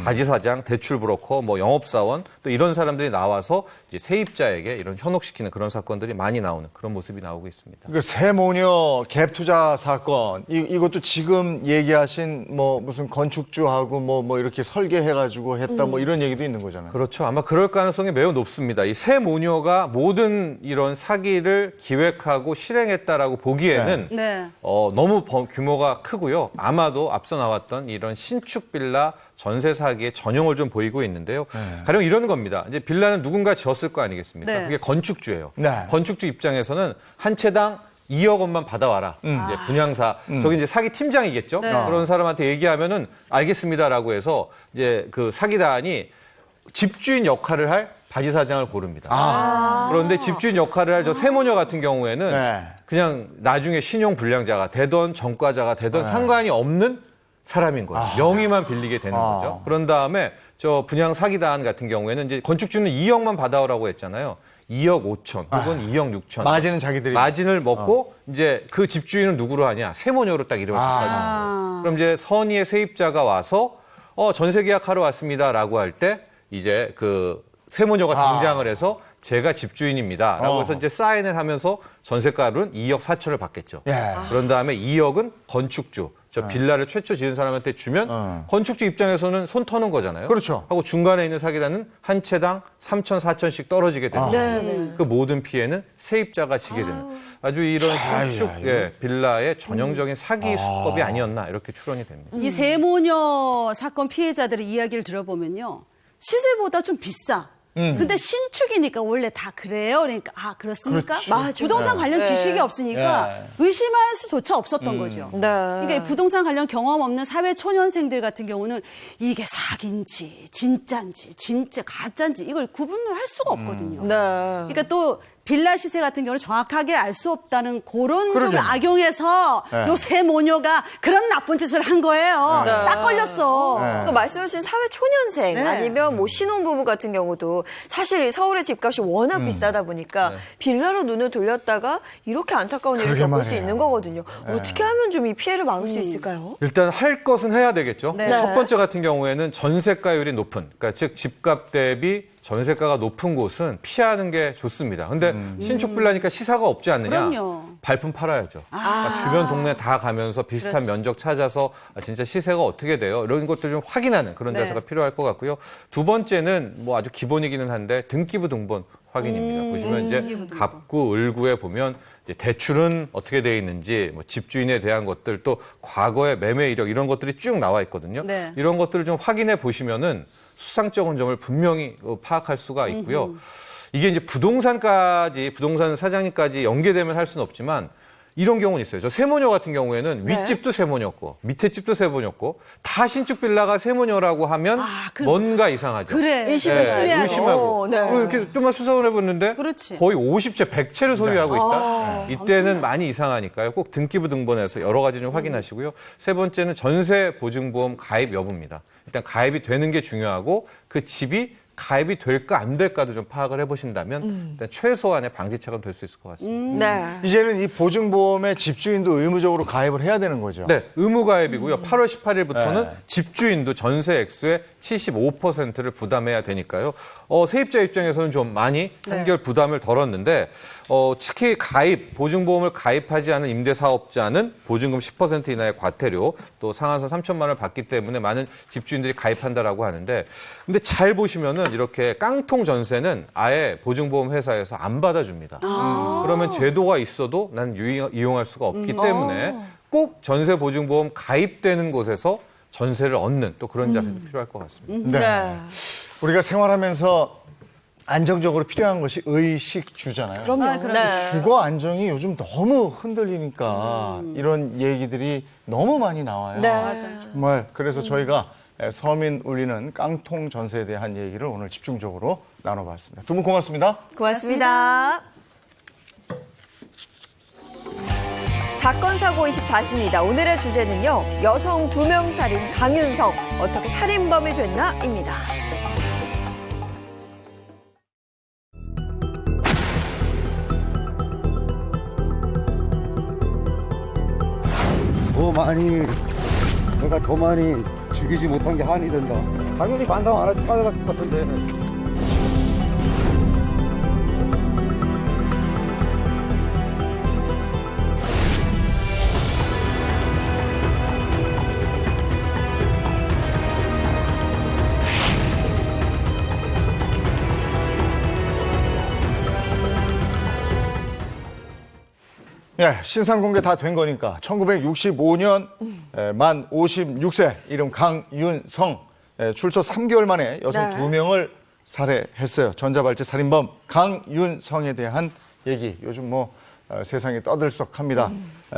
바지 사장, 대출 브로커, 뭐 영업사원 또 이런 사람들이 나와서 이제 세입자에게 이런 현혹시키는 그런 사건들이 많이 나오는 그런 모습이 나오고 있습니다. 그 세모녀 갭 투자 사건 이것도 지금 얘기하신 뭐 무슨 건축주하고 뭐 이렇게 설계해가지고 했다 뭐 이런 얘기도 있는 거잖아요. 그렇죠. 아마 그럴 가능성이 매우 높습니다. 이 세 모녀가 모든 이런 사기를 기획하고 실행했다라고 보기에는 네. 너무 규모가 크고요. 아마도 앞서 나왔던 이런 신축 빌라 전세 사기의 전형을 좀 보이고 있는데요. 가령 이런 겁니다. 이제 빌라는 누군가 지었을 거 아니겠습니까? 네. 그게 건축주예요. 네. 건축주 입장에서는 한 채당 2억 원만 받아와라. 이제 분양사. 저기 이제 사기 팀장이겠죠. 네. 그런 사람한테 얘기하면은 알겠습니다라고 해서 이제 그 사기단이 집주인 역할을 할 바지 사장을 고릅니다. 그런데 집주인 역할을 할 저 세모녀 같은 경우에는 그냥 나중에 신용 불량자가 되던 전과자가 되던 상관이 없는 사람인 거예요. 명의만 빌리게 되는 거죠. 그런 다음에 저 분양 사기단 같은 경우에는 이제 건축주는 2억만 받아오라고 했잖아요. 2억 5천 혹은 2억 6천. 마진은 자기들이. 마진을 먹고 이제 그 집주인은 누구로 하냐? 세모녀로 딱 이름을 바꿔주는 거예요. 그럼 이제 선의의 세입자가 와서 전세 계약하러 왔습니다라고 할 때 이제 그 세모녀가 등장을 해서 제가 집주인입니다. 라고 해서 이제 사인을 하면서 전세가로는 2억 4천을 받겠죠. 그런 다음에 2억은 건축주, 저 빌라를 최초 지은 사람한테 주면 건축주 입장에서는 손 터는 거잖아요. 그렇죠. 하고 중간에 있는 사기단은 한 채당 3천, 4천씩 떨어지게 되는 거예요. 그 모든 피해는 세입자가 지게 되는 아주 이런 신축 빌라의 전형적인 사기 수법이 아니었나 이렇게 추론이 됩니다. 이 세모녀 사건 피해자들의 이야기를 들어보면요. 시세보다 좀 비싸. 근데 신축이니까 원래 다 그래요. 그러니까 그렇습니까? 맞아요. 부동산 관련 지식이 없으니까 의심할 수조차 없었던 거죠. 그러니까 이 부동산 관련 경험 없는 사회 초년생들 같은 경우는 이게 사기인지 진짜인지 진짜 가짜인지 이걸 구분을 할 수가 없거든요. 그러니까 또 빌라 시세 같은 경우는 정확하게 알 수 없다는 그런 좀 악용해서 요 세 모녀가 그런 나쁜 짓을 한 거예요. 딱 걸렸어. 그 말씀하신 사회 초년생 아니면 뭐 신혼부부 같은 경우도 사실 이 서울의 집값이 워낙 비싸다 보니까 빌라로 눈을 돌렸다가 이렇게 안타까운 일을 겪을 수 있는 거거든요. 어떻게 하면 좀 이 피해를 막을 수 있을까요? 일단 할 것은 해야 되겠죠. 첫 번째 같은 경우에는 전세가율이 높은, 그러니까 즉 집값 대비 전세가가 높은 곳은 피하는 게 좋습니다. 근데 신축 빌라니까 시사가 없지 않느냐? 그럼요. 발품 팔아야죠. 그러니까 주변 동네 다 가면서 비슷한 면적 찾아서 진짜 시세가 어떻게 돼요? 이런 것들 좀 확인하는 그런 자세가 필요할 것 같고요. 두 번째는 뭐 아주 기본이기는 한데 등기부 등본 확인입니다. 보시면 이제 갑구, 을구에 보면 이제 대출은 어떻게 돼 있는지, 뭐 집주인에 대한 것들, 또 과거의 매매 이력 이런 것들이 쭉 나와 있거든요. 이런 것들을 좀 확인해 보시면은 수상쩍은 점을 분명히 파악할 수가 있고요. 이게 이제 부동산 사장님까지 연계되면 할 수는 없지만 이런 경우는 있어요. 저 세모녀 같은 경우에는 윗집도 세모녀고 밑에 집도 세모녀고 다 신축 빌라가 세모녀라고 하면 뭔가 이상하죠. 그래. 의심하고. 이렇게 좀만 수사를 해봤는데 거의 50채, 100채를 소유하고 있다. 이때는 많이 이상하니까요. 꼭 등기부 등본에서 여러 가지 좀 확인하시고요. 세 번째는 전세 보증보험 가입 여부입니다. 일단 가입이 되는 게 중요하고 그 집이 가입이 될까 안 될까도 좀 파악을 해보신다면 일단 최소한의 방지책은 될 수 있을 것 같습니다. 이제는 이 보증보험에 집주인도 의무적으로 가입을 해야 되는 거죠? 네, 의무 가입이고요. 8월 18일부터는 집주인도 전세 액수의 75%를 부담해야 되니까요. 세입자 입장에서는 좀 많이 한결 부담을 덜었는데 특히 보증보험을 가입하지 않은 임대사업자는 보증금 10% 이하의 과태료, 또 상한선 3천만 원을 받기 때문에 많은 집주인들이 가입한다라고 하는데, 근데 잘 보시면은 이렇게 깡통 전세는 아예 보증보험 회사에서 안 받아줍니다. 그러면 제도가 있어도 난 이용할 수가 없기 때문에 꼭 전세 보증보험 가입되는 곳에서 전세를 얻는 또 그런 자세도 필요할 것 같습니다. 우리가 생활하면서 안정적으로 필요한 것이 의식주잖아요. 그럼요. 주거 안정이 요즘 너무 흔들리니까 이런 얘기들이 너무 많이 나와요. 맞아요. 정말 그래서 저희가 서민 울리는 깡통 전세에 대한 얘기를 오늘 집중적으로 나눠봤습니다. 두 분 고맙습니다. 고맙습니다. 사건 사고 24시입니다. 오늘의 주제는요. 여성 2명 살인 강윤성 어떻게 살인범이 됐나입니다. 내가 더 많이 죽이지 못한 게 한이 된다. 당연히 반성 안 하지 사야 될 것 같은데. 예, 신상 공개 다 된 거니까 1965년 만 56세 이름 강윤성 출소 3개월 만에 여성 네. 2명을 살해했어요. 전자발찌 살인범 강윤성에 대한 얘기 요즘 세상에 떠들썩합니다.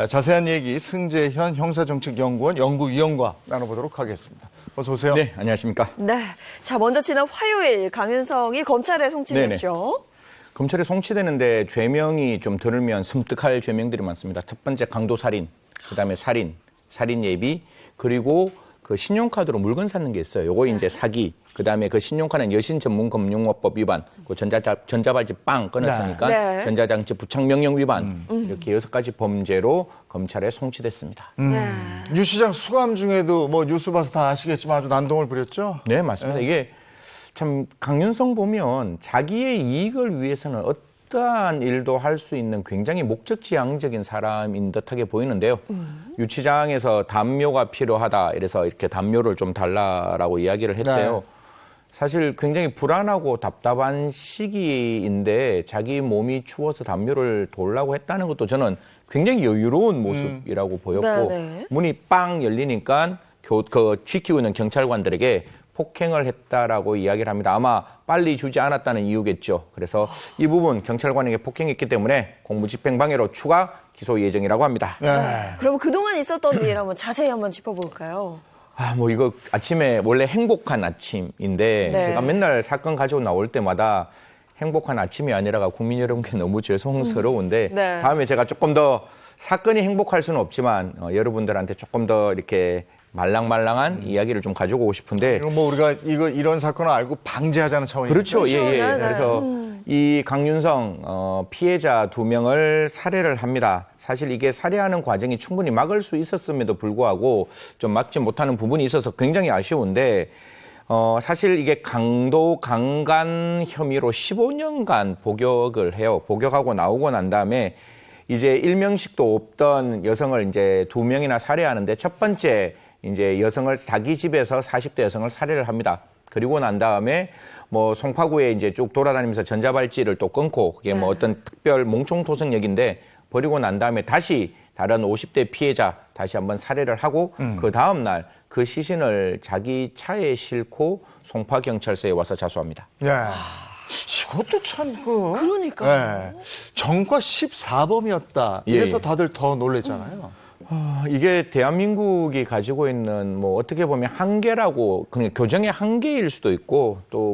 자세한 얘기 승재현 형사정책연구원 연구위원과 나눠보도록 하겠습니다. 어서 오세요. 네, 안녕하십니까. 네. 자, 먼저 지난 화요일 강윤성이 검찰에 송치됐죠. 검찰에 송치되는데 죄명이 좀 들으면 섬뜩할 죄명들이 많습니다. 첫 번째 강도살인, 그다음에 살인 예비, 그리고 그 신용카드로 물건 사는 게 있어요. 요거 이제 사기, 그다음에 그 신용카드는 여신전문금융업법 위반, 그 전자발찌 빵 끊었으니까 네. 전자장치 부착 명령 위반 이렇게 6가지 범죄로 검찰에 송치됐습니다. 유 시장 수감 중에도 뉴스 봐서 다 아시겠지만 아주 난동을 부렸죠? 네, 맞습니다. 이게 참 강윤성 보면 자기의 이익을 위해서는 어떠한 일도 할 수 있는 굉장히 목적지향적인 사람인 듯하게 보이는데요. 유치장에서 담요가 필요하다 이래서 이렇게 담요를 좀 달라라고 이야기를 했대요. 네. 사실 굉장히 불안하고 답답한 시기인데 자기 몸이 추워서 담요를 돌라고 했다는 것도 저는 굉장히 여유로운 모습이라고 보였고 네. 문이 빵 열리니까 지키고 있는 경찰관들에게 폭행을 했다라고 이야기를 합니다. 아마 빨리 주지 않았다는 이유겠죠. 그래서 이 부분 경찰관에게 폭행했기 때문에 공무집행방해로 추가 기소 예정이라고 합니다. 그럼 그동안 있었던 일 한번 자세히 한번 짚어볼까요? 이거 아침에 원래 행복한 아침인데 네. 제가 맨날 사건 가지고 나올 때마다 행복한 아침이 아니라가 국민 여러분께 너무 죄송스러운데 네. 다음에 제가 조금 더 사건이 행복할 수는 없지만 여러분들한테 조금 더 이렇게 말랑말랑한 이야기를 좀 가지고 오고 싶은데. 이거 우리가 이런 사건을 알고 방지하자는 차원이죠. 그렇죠. 예. 네. 그래서 이 강윤성 피해자 2명을 살해를 합니다. 사실 이게 살해하는 과정이 충분히 막을 수 있었음에도 불구하고 좀 막지 못하는 부분이 있어서 굉장히 아쉬운데 사실 이게 강도 강간 혐의로 15년간 복역을 해요. 복역하고 나오고 난 다음에 이제 일명식도 없던 여성을 이제 2명이나 살해하는데 첫 번째 이제 여성을 자기 집에서 40대 여성을 살해를 합니다. 그리고 난 다음에 송파구에 이제 쭉 돌아다니면서 전자발찌를 또 끊고 그게 어떤 특별 몽총토성역인데 버리고 난 다음에 다시 다른 50대 피해자 다시 한번 살해를 하고 그 다음 날 그 시신을 자기 차에 싣고 송파경찰서에 와서 자수합니다. 이것도 참 그러니까 전과 14범이었다. 이래서 다들 더 놀랬잖아요. 이게 대한민국이 가지고 있는 어떻게 보면 한계라고 그냥 교정의 한계일 수도 있고 또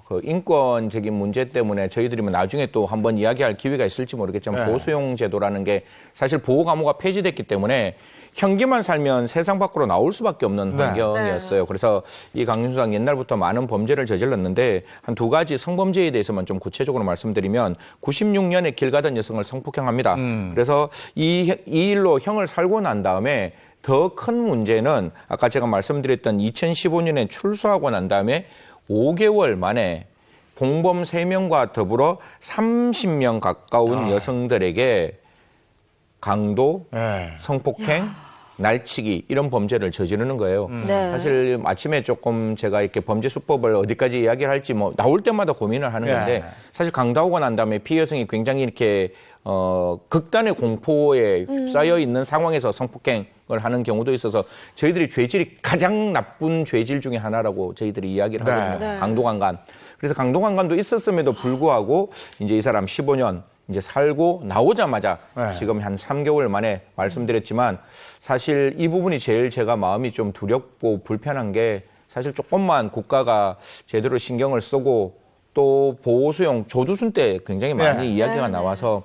그 인권적인 문제 때문에 저희들이 나중에 또 한번 이야기할 기회가 있을지 모르겠지만 보수용 제도라는 게 사실 보호 감호가 폐지됐기 때문에 형기만 살면 세상 밖으로 나올 수밖에 없는 환경이었어요. 그래서 이 강윤성 옛날부터 많은 범죄를 저질렀는데 한 2가지 성범죄에 대해서만 좀 구체적으로 말씀드리면 96년에 길 가던 여성을 성폭행합니다. 그래서 이 일로 형을 살고 난 다음에 더 큰 문제는 아까 제가 말씀드렸던 2015년에 출소하고 난 다음에 5개월 만에 공범 3명과 더불어 30명 가까운 여성들에게 강도, 성폭행, 날치기 이런 범죄를 저지르는 거예요. 사실 아침에 조금 제가 이렇게 범죄 수법을 어디까지 이야기를 할지 나올 때마다 고민을 하는 건데 사실 강도하고 난 다음에 피해 여성이 굉장히 이렇게 극단의 공포에 휩싸여 있는 상황에서 성폭행을 하는 경우도 있어서 저희들이 죄질이 가장 나쁜 죄질 중에 하나라고 저희들이 이야기를 하거든요. 강도강간. 그래서 강도강간도 있었음에도 불구하고 이제 이 사람 15년 이제 살고 나오자마자 지금 한 3개월 만에 말씀드렸지만 사실 이 부분이 제일 제가 마음이 좀 두렵고 불편한 게 사실 조금만 국가가 제대로 신경을 쓰고 또 보호수용 조두순 때 굉장히 많이 이야기가 나와서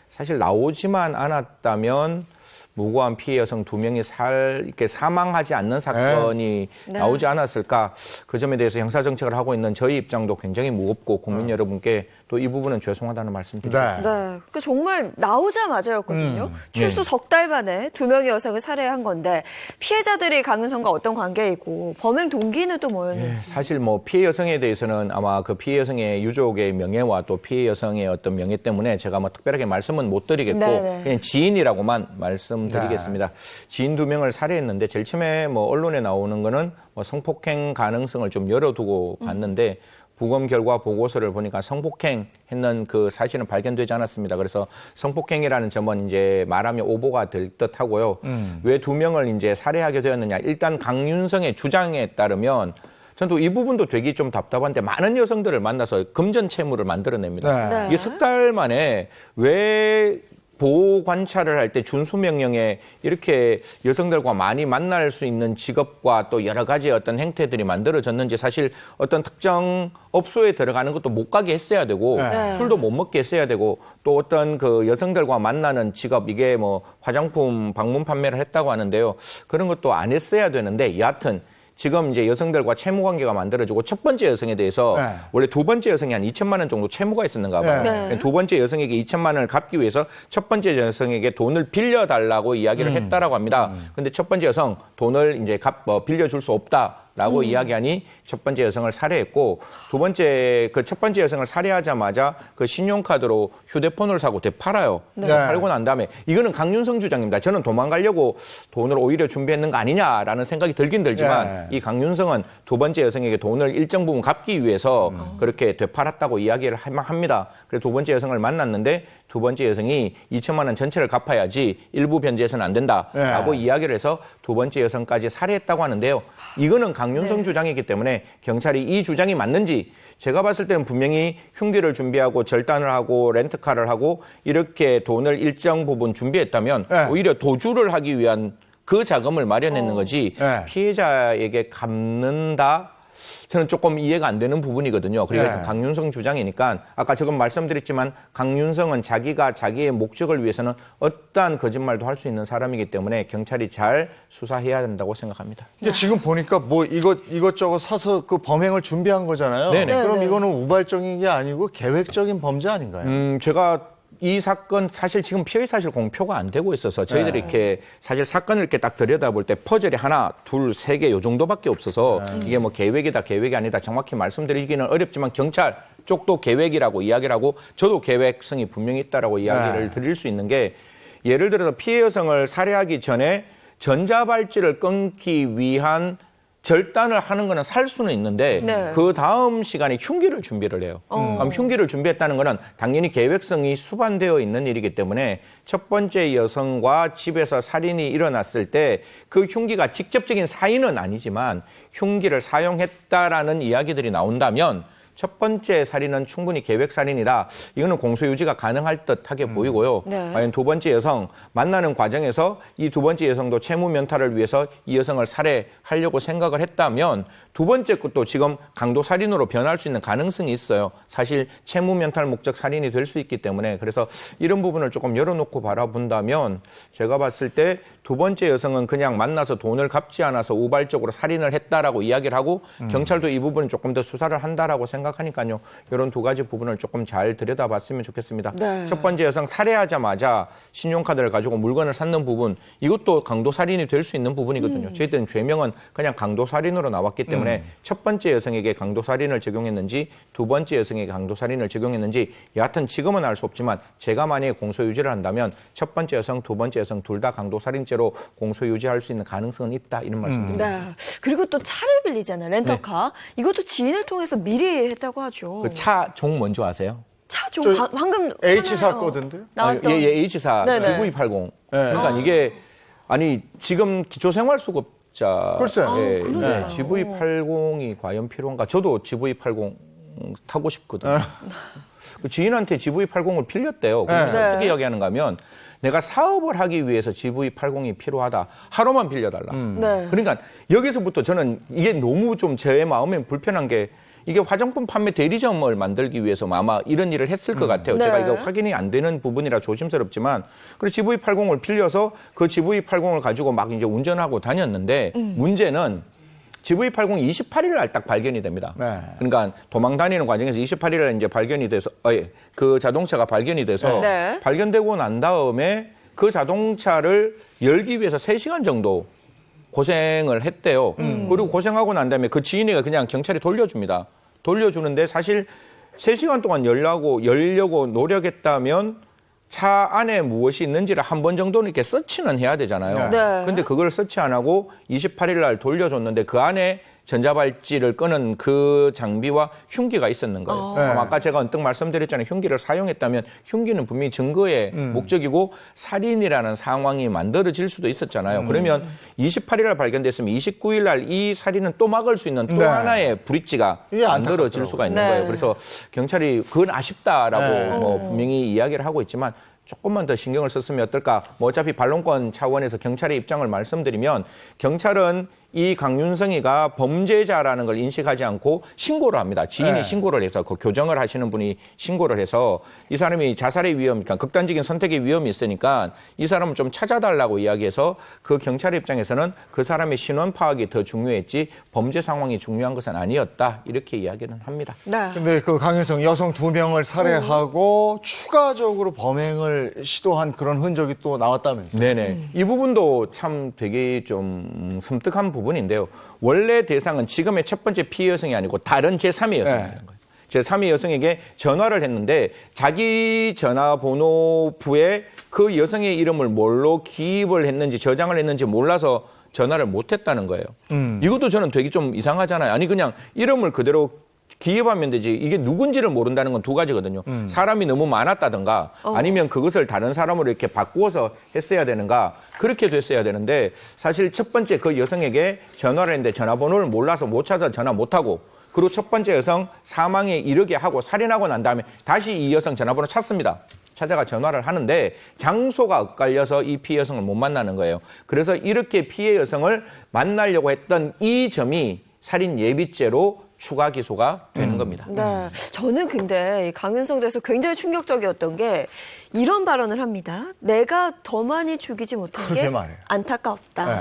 사실 나오지만 않았다면 무고한 피해 여성 2명이 이렇게 사망하지 않는 사건이 나오지 않았을까. 그 점에 대해서 형사정책을 하고 있는 저희 입장도 굉장히 무겁고 국민 여러분께 또 이 부분은 죄송하다는 말씀드리겠습니다. 네. 그러니까 정말 나오자마자였거든요. 출소 석 달 만에 2명의 여성을 살해한 건데 피해자들이 강윤성과 어떤 관계이고 범행 동기는 또 뭐였는지. 사실 뭐 피해 여성에 대해서는 아마 그 피해 여성의 유족의 명예와 또 피해 여성의 어떤 명예 때문에 제가 뭐 특별하게 말씀은 못 드리겠고 그냥 지인이라고만 말씀드리겠습니다. 지인 2명을 살해했는데 제일 처음에 뭐 언론에 나오는 거는 뭐 성폭행 가능성을 좀 열어두고 봤는데 부검 결과 보고서를 보니까 성폭행했는 그 사실은 발견되지 않았습니다. 그래서 성폭행이라는 점은 이제 말하면 오보가 될 듯하고요. 왜 2명을 이제 살해하게 되었느냐? 일단 강윤성의 주장에 따르면 저는 또 이 부분도 되게 좀 답답한데 많은 여성들을 만나서 금전 채무를 만들어냅니다. 이게 석 달 만에 왜 보호 관찰을 할 때 준수 명령에 이렇게 여성들과 많이 만날 수 있는 직업과 또 여러 가지 어떤 행태들이 만들어졌는지 사실 어떤 특정 업소에 들어가는 것도 못 가게 했어야 되고 술도 못 먹게 했어야 되고 또 어떤 그 여성들과 만나는 직업 이게 뭐 화장품 방문 판매를 했다고 하는데요. 그런 것도 안 했어야 되는데 여하튼 지금 이제 여성들과 채무 관계가 만들어지고 첫 번째 여성에 대해서 원래 두 번째 여성이 한 2천만 원 정도 채무가 있었는가 봐요. 두 번째 여성에게 2천만 원을 갚기 위해서 첫 번째 여성에게 돈을 빌려달라고 이야기를 했다라고 합니다. 근데 첫 번째 여성 돈을 이제 빌려줄 수 없다라고 이야기하니 첫 번째 여성을 살해했고 두 번째 그 첫 번째 여성을 살해하자마자 그 신용카드로 휴대폰을 사고 되팔아요. 팔고 난 다음에 이거는 강윤성 주장입니다. 저는 도망가려고 돈을 오히려 준비했는 거 아니냐라는 생각이 들긴 들지만 이 강윤성은 두 번째 여성에게 돈을 일정 부분 갚기 위해서 그렇게 되팔았다고 이야기를 합니다. 그래서 두 번째 여성을 만났는데 두 번째 여성이 2천만 원 전체를 갚아야지 일부 변제해서는 안 된다라고 이야기를 해서 두 번째 여성까지 살해했다고 하는데요. 이거는 강윤성 주장이기 때문에 경찰이 이 주장이 맞는지 제가 봤을 때는 분명히 흉기를 준비하고 절단을 하고 렌트카를 하고 이렇게 돈을 일정 부분 준비했다면 오히려 도주를 하기 위한 그 자금을 마련했는 거지 피해자에게 갚는다? 저는 조금 이해가 안 되는 부분이거든요. 그래서 강윤성 주장이니까 아까 조금 말씀드렸지만 강윤성은 자기가 자기의 목적을 위해서는 어떠한 거짓말도 할 수 있는 사람이기 때문에 경찰이 잘 수사해야 된다고 생각합니다. 근데 지금 보니까 뭐 이것저것 사서 그 범행을 준비한 거잖아요. 그럼 이거는 우발적인 게 아니고 계획적인 범죄 아닌가요? 제가 이 사건 사실 지금 피해 사실 공표가 안 되고 있어서 저희들이 이렇게 사실 사건을 이렇게 딱 들여다볼 때 퍼즐이 하나, 둘, 세 개 요 정도밖에 없어서 이게 뭐 계획이다, 계획이 아니다 정확히 말씀드리기는 어렵지만 경찰 쪽도 계획이라고 이야기를 하고 저도 계획성이 분명히 있다라고 이야기를 드릴 수 있는 게 예를 들어서 피해 여성을 살해하기 전에 전자발찌를 끊기 위한 절단을 하는 거는 살 수는 있는데 그 다음 시간에 흉기를 준비를 해요. 그럼 흉기를 준비했다는 거는 당연히 계획성이 수반되어 있는 일이기 때문에 첫 번째 여성과 집에서 살인이 일어났을 때 그 흉기가 직접적인 사인은 아니지만 흉기를 사용했다라는 이야기들이 나온다면 첫 번째 살인은 충분히 계획살인이다. 이거는 공소유지가 가능할 듯하게 보이고요. 과연 두 번째 여성 만나는 과정에서 이 두 번째 여성도 채무 면탈을 위해서 이 여성을 살해하려고 생각을 했다면 두 번째 것도 지금 강도살인으로 변할 수 있는 가능성이 있어요. 사실 채무 면탈 목적 살인이 될 수 있기 때문에 그래서 이런 부분을 조금 열어놓고 바라본다면 제가 봤을 때 두 번째 여성은 그냥 만나서 돈을 갚지 않아서 우발적으로 살인을 했다라고 이야기를 하고 경찰도 이 부분은 조금 더 수사를 한다라고 생각하니까요. 이런 두 가지 부분을 조금 잘 들여다봤으면 좋겠습니다. 첫 번째 여성 살해하자마자 신용카드를 가지고 물건을 샀는 부분 이것도 강도살인이 될 수 있는 부분이거든요. 저희들은 죄명은 그냥 강도살인으로 나왔기 때문에 첫 번째 여성에게 강도살인을 적용했는지 두 번째 여성에게 강도살인을 적용했는지 여하튼 지금은 알 수 없지만 제가 만약에 공소유지를 한다면 첫 번째 여성, 두 번째 여성 둘 다 강도살인죄로 공소유지할 수 있는 가능성은 있다 이런 말씀드립니다. 그리고 또 차를 빌리잖아요. 렌터카. 이것도 지인을 통해서 미리 했다고 하죠. 그 차 종 뭔지 아세요? 차종 방금 H사 거던데요? 나왔던 H사 GV80. 그러니까 이게 아니 지금 기초생활수급자 글쎄. GV80이 과연 필요한가? 저도 GV80 타고 싶거든요. 그 지인한테 GV80을 빌렸대요. 그래서 네. 어떻게 이야기하는가 하면 내가 사업을 하기 위해서 GV80이 필요하다. 하루만 빌려달라. 네. 그러니까 여기서부터 저는 이게 너무 좀 제 마음에 불편한 게 이게 화장품 판매 대리점을 만들기 위해서 아마 이런 일을 했을 것 같아요. 네. 제가 이거 확인이 안 되는 부분이라 조심스럽지만 그래서 GV80을 빌려서 그 GV80을 가지고 막 이제 운전하고 다녔는데 문제는 GV80 28일 날 딱 발견이 됩니다. 네. 그러니까 도망 다니는 과정에서 28일 날 이제 발견이 돼서 그 자동차가 발견이 돼서 네. 발견되고 난 다음에 그 자동차를 열기 위해서 3시간 정도 고생을 했대요. 그리고 고생하고 난 다음에 그 지인이가 그냥 경찰에 돌려줍니다. 돌려주는데 사실 3시간 동안 열려고 노력했다면 차 안에 무엇이 있는지를 한 번 정도는 이렇게 서치는 해야 되잖아요. 네. 근데 그걸 서치 안 하고 28일 날 돌려줬는데 그 안에 전자발찌를 끄는 그 장비와 흉기가 있었는 거예요. 네. 아까 제가 언뜻 말씀드렸잖아요. 흉기를 사용했다면 흉기는 분명히 증거의 목적이고 살인이라는 상황이 만들어질 수도 있었잖아요. 그러면 28일 날 발견됐으면 29일 날 이 살인은 또 막을 수 있는 또 네. 하나의 브릿지가 이게 만들어질 수가 있는 네. 거예요. 그래서 경찰이 그건 아쉽다라고 네. 뭐 분명히 이야기를 하고 있지만 조금만 더 신경을 썼으면 어떨까? 뭐 어차피 반론권 차원에서 경찰의 입장을 말씀드리면 경찰은 이 강윤성이가 범죄자라는 걸 인식하지 않고 신고를 합니다. 지인이 네. 신고를 해서 그 교정을 하시는 분이 신고를 해서 이 사람이 자살의 위험, 그러니까 극단적인 선택의 위험이 있으니까 이 사람을 좀 찾아달라고 이야기해서 그 경찰의 입장에서는 그 사람의 신원 파악이 더 중요했지 범죄 상황이 중요한 것은 아니었다. 이렇게 이야기는 합니다. 네. 근데 그 강윤성 여성 2명을 살해하고 추가적으로 범행을 시도한 그런 흔적이 또 나왔다면서요? 네네. 이 부분도 참 되게 좀 섬뜩한 부분인데요. 원래 대상은 지금의 첫 번째 피해 여성이 아니고 다른 제3의 여성이라는 거예요. 제3의 여성에게 전화를 했는데 자기 전화번호부에 그 여성의 이름을 뭘로 기입을 했는지 저장을 했는지 몰라서 전화를 못했다는 거예요. 이것도 저는 되게 좀 이상하잖아요. 아니 그냥 이름을 그대로 기입하면 되지. 이게 누군지를 모른다는 건 두 가지거든요. 사람이 너무 많았다든가 아니면 그것을 다른 사람으로 이렇게 바꾸어서 했어야 되는가. 그렇게 됐어야 되는데 사실 첫 번째 그 여성에게 전화를 했는데 전화번호를 몰라서 못 찾아 전화 못하고 그리고 첫 번째 여성 사망에 이르게 하고 살인하고 난 다음에 다시 이 여성 전화번호 찾습니다. 찾아가 전화를 하는데 장소가 엇갈려서 이 피해 여성을 못 만나는 거예요. 그래서 이렇게 피해 여성을 만나려고 했던 이 점이 살인 예비죄로 추가 기소가 되는 겁니다. 네. 저는 근데 이 강윤성 대해서 굉장히 충격적이었던 게 이런 발언을 합니다. 내가 더 많이 죽이지 못한 게 말해요. 안타깝다. 네.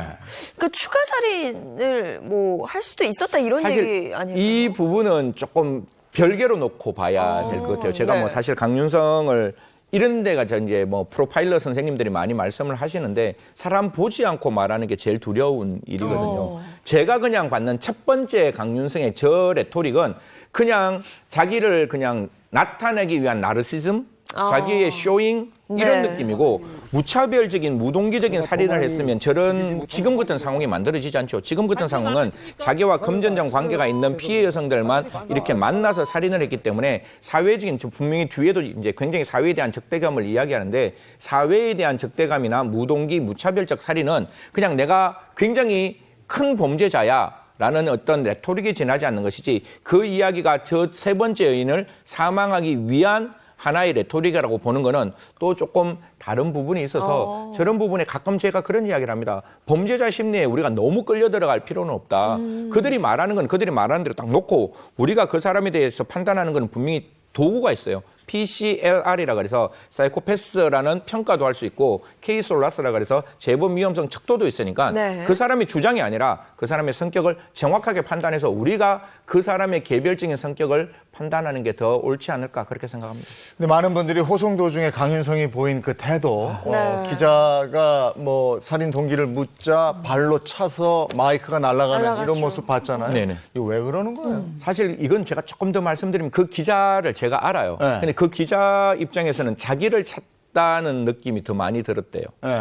그러니까 추가 살인을 뭐 할 수도 있었다 이런 사실 얘기 아닐까요? 이 부분은 조금 별개로 놓고 봐야 될 것 같아요. 제가 네. 뭐 사실 강윤성을 이런 데가 이제 뭐 프로파일러 선생님들이 많이 말씀을 하시는데 사람 보지 않고 말하는 게 제일 두려운 일이거든요. 제가 그냥 받는 첫 번째 강윤성의 저 레토릭은 그냥 자기를 그냥 나타내기 위한 나르시즘, 자기의 쇼잉 이런 네. 느낌이고 무차별적인 무동기적인 살인을 했으면 저런 지금 같은 상황이 만들어지지 않죠. 지금 같은 상황은 자기와 금전적 관계가 있는 피해 여성들만 이렇게 만나서 살인을 했기 때문에 사회적인 분명히 뒤에도 이제 굉장히 사회에 대한 적대감을 이야기하는데 사회에 대한 적대감이나 무동기 무차별적 살인은 그냥 내가 굉장히 큰 범죄자야. 라는 어떤 레토릭이 지나지 않는 것이지 그 이야기가 저 세 번째 여인을 사망하기 위한 하나의 레토릭이라고 보는 거는 또 조금 다른 부분이 있어서 저런 부분에 가끔 제가 그런 이야기를 합니다. 범죄자 심리에 우리가 너무 끌려 들어갈 필요는 없다. 그들이 말하는 건 그들이 말하는 대로 딱 놓고 우리가 그 사람에 대해서 판단하는 건 분명히 도구가 있어요. PCLR이라 그래서 사이코패스라는 평가도 할 수 있고 K솔라스라 그래서 재범 위험성 척도도 있으니까 네. 그 사람의 주장이 아니라 그 사람의 성격을 정확하게 판단해서 우리가 그 사람의 개별적인 성격을 판단하는 게 더 옳지 않을까 그렇게 생각합니다. 근데 많은 분들이 호송 도중에 강윤성이 보인 그 태도, 네. 기자가 뭐 살인 동기를 묻자 발로 차서 마이크가 날아가는 날아갔죠. 이런 모습 봤잖아요. 네네. 이거 왜 그러는 거예요? 사실 이건 제가 조금 더 말씀드리면 그 기자를 제가 알아요. 네. 근데 그 기자 입장에서는 자기를 찾다는 느낌이 더 많이 들었대요. 네.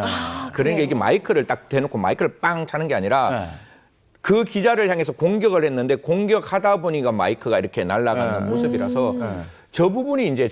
그러니까 이게 마이크를 딱 대놓고 마이크를 빵 차는 게 아니라 그 기자를 향해서 공격을 했는데 공격하다 보니까 마이크가 이렇게 날아가는 모습이라서 저 부분이 이제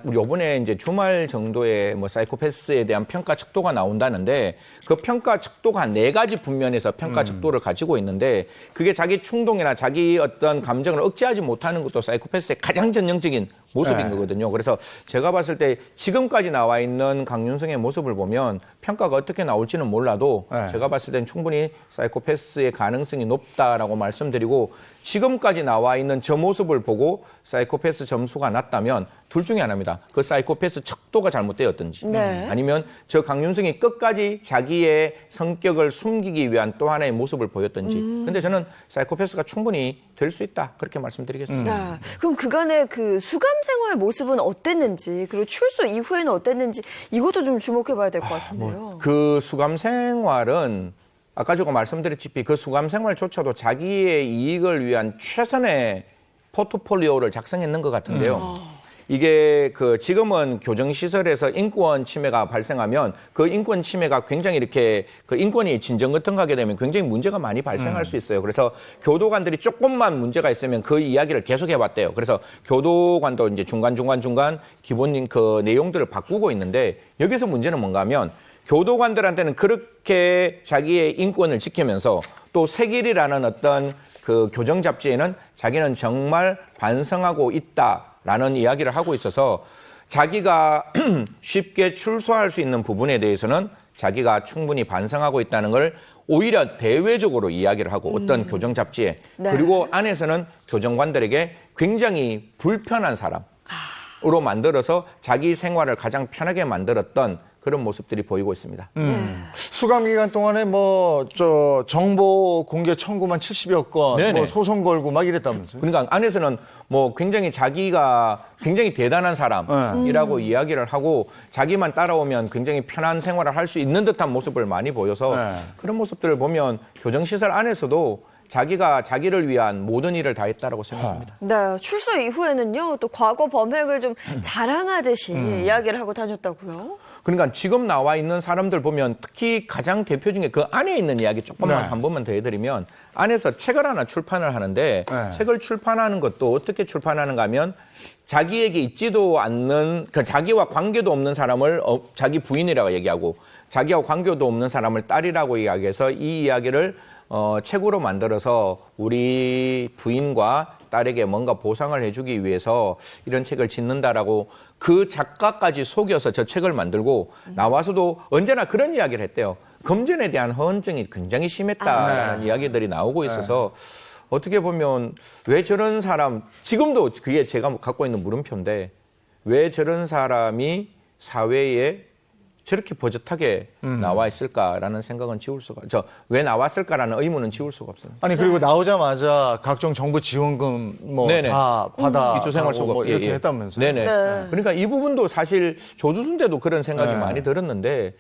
우리 요번에 이제 주말 정도에 뭐 사이코패스에 대한 평가 척도가 나온다는데 그 평가 척도가 4가지 분면에서 평가 척도를 가지고 있는데 그게 자기 충동이나 자기 어떤 감정을 억제하지 못하는 것도 사이코패스의 가장 전형적인 모습인 거거든요. 그래서 제가 봤을 때 지금까지 나와 있는 강윤성의 모습을 보면 평가가 어떻게 나올지는 몰라도 제가 봤을 땐 충분히 사이코패스의 가능성이 높다라고 말씀드리고 지금까지 나와 있는 저 모습을 보고 사이코패스 점수가 낮다면 둘 중에 하나입니다. 그 사이코패스 척도가 잘못되었든지 아니면 저 강윤성이 끝까지 자기의 성격을 숨기기 위한 또 하나의 모습을 보였든지 근데 저는 사이코패스가 충분히 될 수 있다 그렇게 말씀드리겠습니다. 그럼 그간의 그 수감 생활 모습은 어땠는지 그리고 출소 이후에는 어땠는지 이것도 좀 주목해봐야 될 것 같은데요. 그 수감 생활은 아까 제가 말씀드렸다시피 그 수감 생활조차도 자기의 이익을 위한 최선의 포트폴리오를 작성했는 것 같은데요. 이게 그 지금은 교정시설에서 인권 침해가 발생하면 그 인권 침해가 굉장히 이렇게 그 인권이 진정거통하게 되면 굉장히 문제가 많이 발생할 수 있어요. 그래서 교도관들이 조금만 문제가 있으면 그 이야기를 계속 해왔대요. 그래서 교도관도 이제 중간 기본 그 내용들을 바꾸고 있는데 여기서 문제는 뭔가 하면 교도관들한테는 그렇게 자기의 인권을 지키면서 또 세길이라는 어떤 그 교정 잡지에는 자기는 정말 반성하고 있다라는 이야기를 하고 있어서 자기가 쉽게 출소할 수 있는 부분에 대해서는 자기가 충분히 반성하고 있다는 걸 오히려 대외적으로 이야기를 하고 어떤 교정 잡지에 그리고 안에서는 교정관들에게 굉장히 불편한 사람으로 만들어서 자기 생활을 가장 편하게 만들었던 그런 모습들이 보이고 있습니다. 수감 기간 동안에 정보 공개 청구만 70여 건, 뭐 소송 걸고 막 이랬다면서요? 그러니까 안에서는 뭐 굉장히 자기가 굉장히 대단한 사람이라고 이야기를 하고 자기만 따라오면 굉장히 편한 생활을 할 수 있는 듯한 모습을 많이 보여서 그런 모습들을 보면 교정시설 안에서도 자기가 자기를 위한 모든 일을 다 했다라고 생각합니다. 네, 출소 이후에는요, 또 과거 범행을 좀 자랑하듯이 이야기를 하고 다녔다고요? 그러니까 지금 나와 있는 사람들 보면 특히 가장 대표적인 게 그 안에 있는 이야기 조금만 한 번만 더 해드리면 안에서 책을 하나 출판을 하는데 책을 출판하는 것도 어떻게 출판하는가 하면 자기에게 있지도 않는 그 자기와 관계도 없는 사람을 자기 부인이라고 얘기하고 자기와 관계도 없는 사람을 딸이라고 이야기해서 이 이야기를 책으로 만들어서 우리 부인과 딸에게 뭔가 보상을 해주기 위해서 이런 책을 짓는다라고 그 작가까지 속여서 저 책을 만들고 나와서도 언제나 그런 이야기를 했대요. 금전에 대한 허언증이 굉장히 심했다는 이야기들이 나오고 있어서 어떻게 보면 왜 저런 사람, 지금도 그게 제가 갖고 있는 물음표인데 왜 저런 사람이 사회에 저렇게 버젓하게 나와 있을까라는 생각은 왜 나왔을까라는 의문은 지울 수가 없습니다. 아니 그리고 나오자마자 각종 정부 지원금 다 받아 기초생활수급 이렇게 했다면서요? 네네. 그러니까 이 부분도 사실 조주순 때도 그런 생각이 많이 들었는데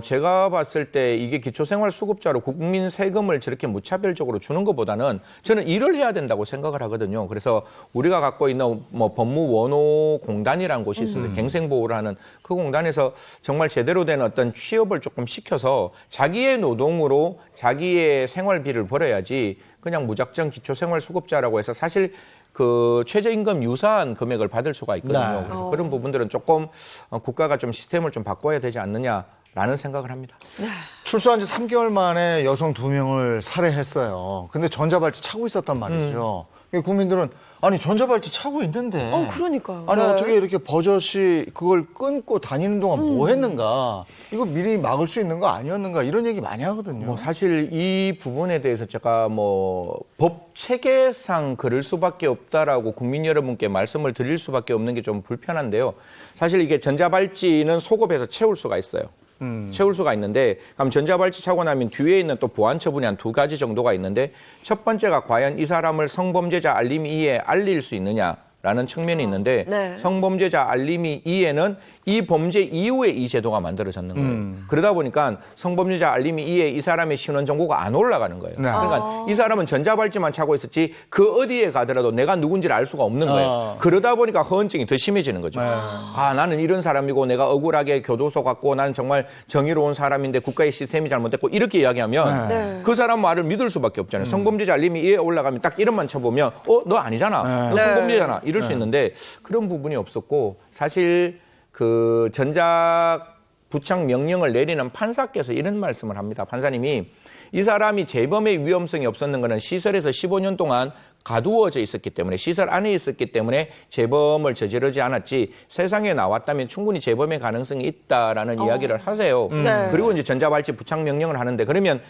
제가 봤을 때 이게 기초생활수급자로 국민 세금을 저렇게 무차별적으로 주는 것보다는 저는 일을 해야 된다고 생각을 하거든요. 그래서 우리가 갖고 있는 법무원호공단이라는 곳이 있어요. 갱생보호를 하는 그 공단에서 정말 제대로 된 어떤 취업을 조금 시켜서 자기의 노동으로 자기의 생활비를 벌어야지 그냥 무작정 기초생활수급자라고 해서 사실 그 최저임금 유사한 금액을 받을 수가 있거든요. 그래서 그런 부분들은 조금 국가가 좀 시스템을 좀 바꿔야 되지 않느냐라는 생각을 합니다. 출소한 지 3개월 만에 여성 2명을 살해했어요. 근데 전자발찌 차고 있었단 말이죠. 국민들은 아니 전자발찌 차고 있는데 그러니까요. 아니 어떻게 이렇게 버젓이 그걸 끊고 다니는 동안 뭐 했는가, 이거 미리 막을 수 있는 거 아니었는가, 이런 얘기 많이 하거든요. 사실 이 부분에 대해서 제가 법 체계상 그럴 수밖에 없다라고 국민 여러분께 말씀을 드릴 수밖에 없는 게 좀 불편한데요. 사실 이게 전자발찌는 속업해서 채울 수가 있어요. 채울 수가 있는데, 그럼 전자발찌 차고 나면 뒤에 있는 또 보안 처분이 한 2가지 정도가 있는데, 첫 번째가 과연 이 사람을 성범죄자 알림이 2에 알릴 수 있느냐라는 측면이 있는데, 성범죄자 알림이 2에는 이 범죄 이후에 이 제도가 만들어졌는 거예요. 그러다 보니까 성범죄자 알림이 2에 이 사람의 신원 정보가 안 올라가는 거예요. 그러니까 이 사람은 전자발찌만 차고 있었지 그 어디에 가더라도 내가 누군지를 알 수가 없는 거예요. 그러다 보니까 허언증이 더 심해지는 거죠. 나는 이런 사람이고 내가 억울하게 교도소 갔고 나는 정말 정의로운 사람인데 국가의 시스템이 잘못됐고 이렇게 이야기하면 그 사람 말을 믿을 수밖에 없잖아요. 성범죄자 알림이 2에 올라가면 딱 이름만 쳐보면 너 아니잖아. 너 성범죄잖아. 이럴 수 있는데 그런 부분이 없었고 사실 그 전자부착 명령을 내리는 판사께서 이런 말씀을 합니다. 판사님이 이 사람이 재범의 위험성이 없었는 것은 시설에서 15년 동안 가두어져 있었기 때문에 시설 안에 있었기 때문에 재범을 저지르지 않았지 세상에 나왔다면 충분히 재범의 가능성이 있다라는 이야기를 하세요. 네. 그리고 이제 전자발찌 부착 명령을 하는데 그러면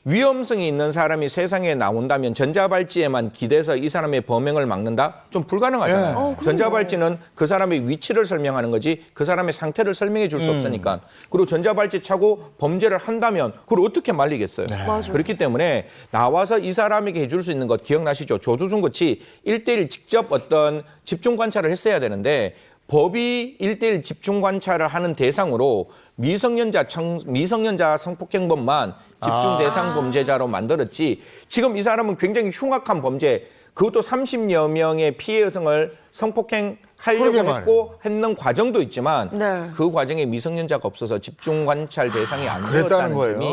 위험성이 있는 사람이 세상에 나온다면 전자발찌에만 기대서 이 사람의 범행을 막는다? 좀 불가능하잖아요. 전자발찌는 그 사람의 위치를 설명하는 거지 그 사람의 상태를 설명해 줄 수 없으니까. 그리고 전자발찌 차고 범죄를 한다면 그걸 어떻게 말리겠어요? 맞아요. 그렇기 때문에 나와서 이 사람에게 해줄 수 있는 것 기억나시죠? 조두순 같이 1대1 직접 어떤 집중 관찰을 했어야 되는데 법이 1대1 집중 관찰을 하는 대상으로 미성년자 성폭행범만 집중 대상 범죄자로 만들었지 지금 이 사람은 굉장히 흉악한 범죄 그것도 30여 명의 피해 여성을 성폭행하려고 했고 했는 과정도 있지만 그 과정에 미성년자가 없어서 집중 관찰 대상이 안 되었다는 점이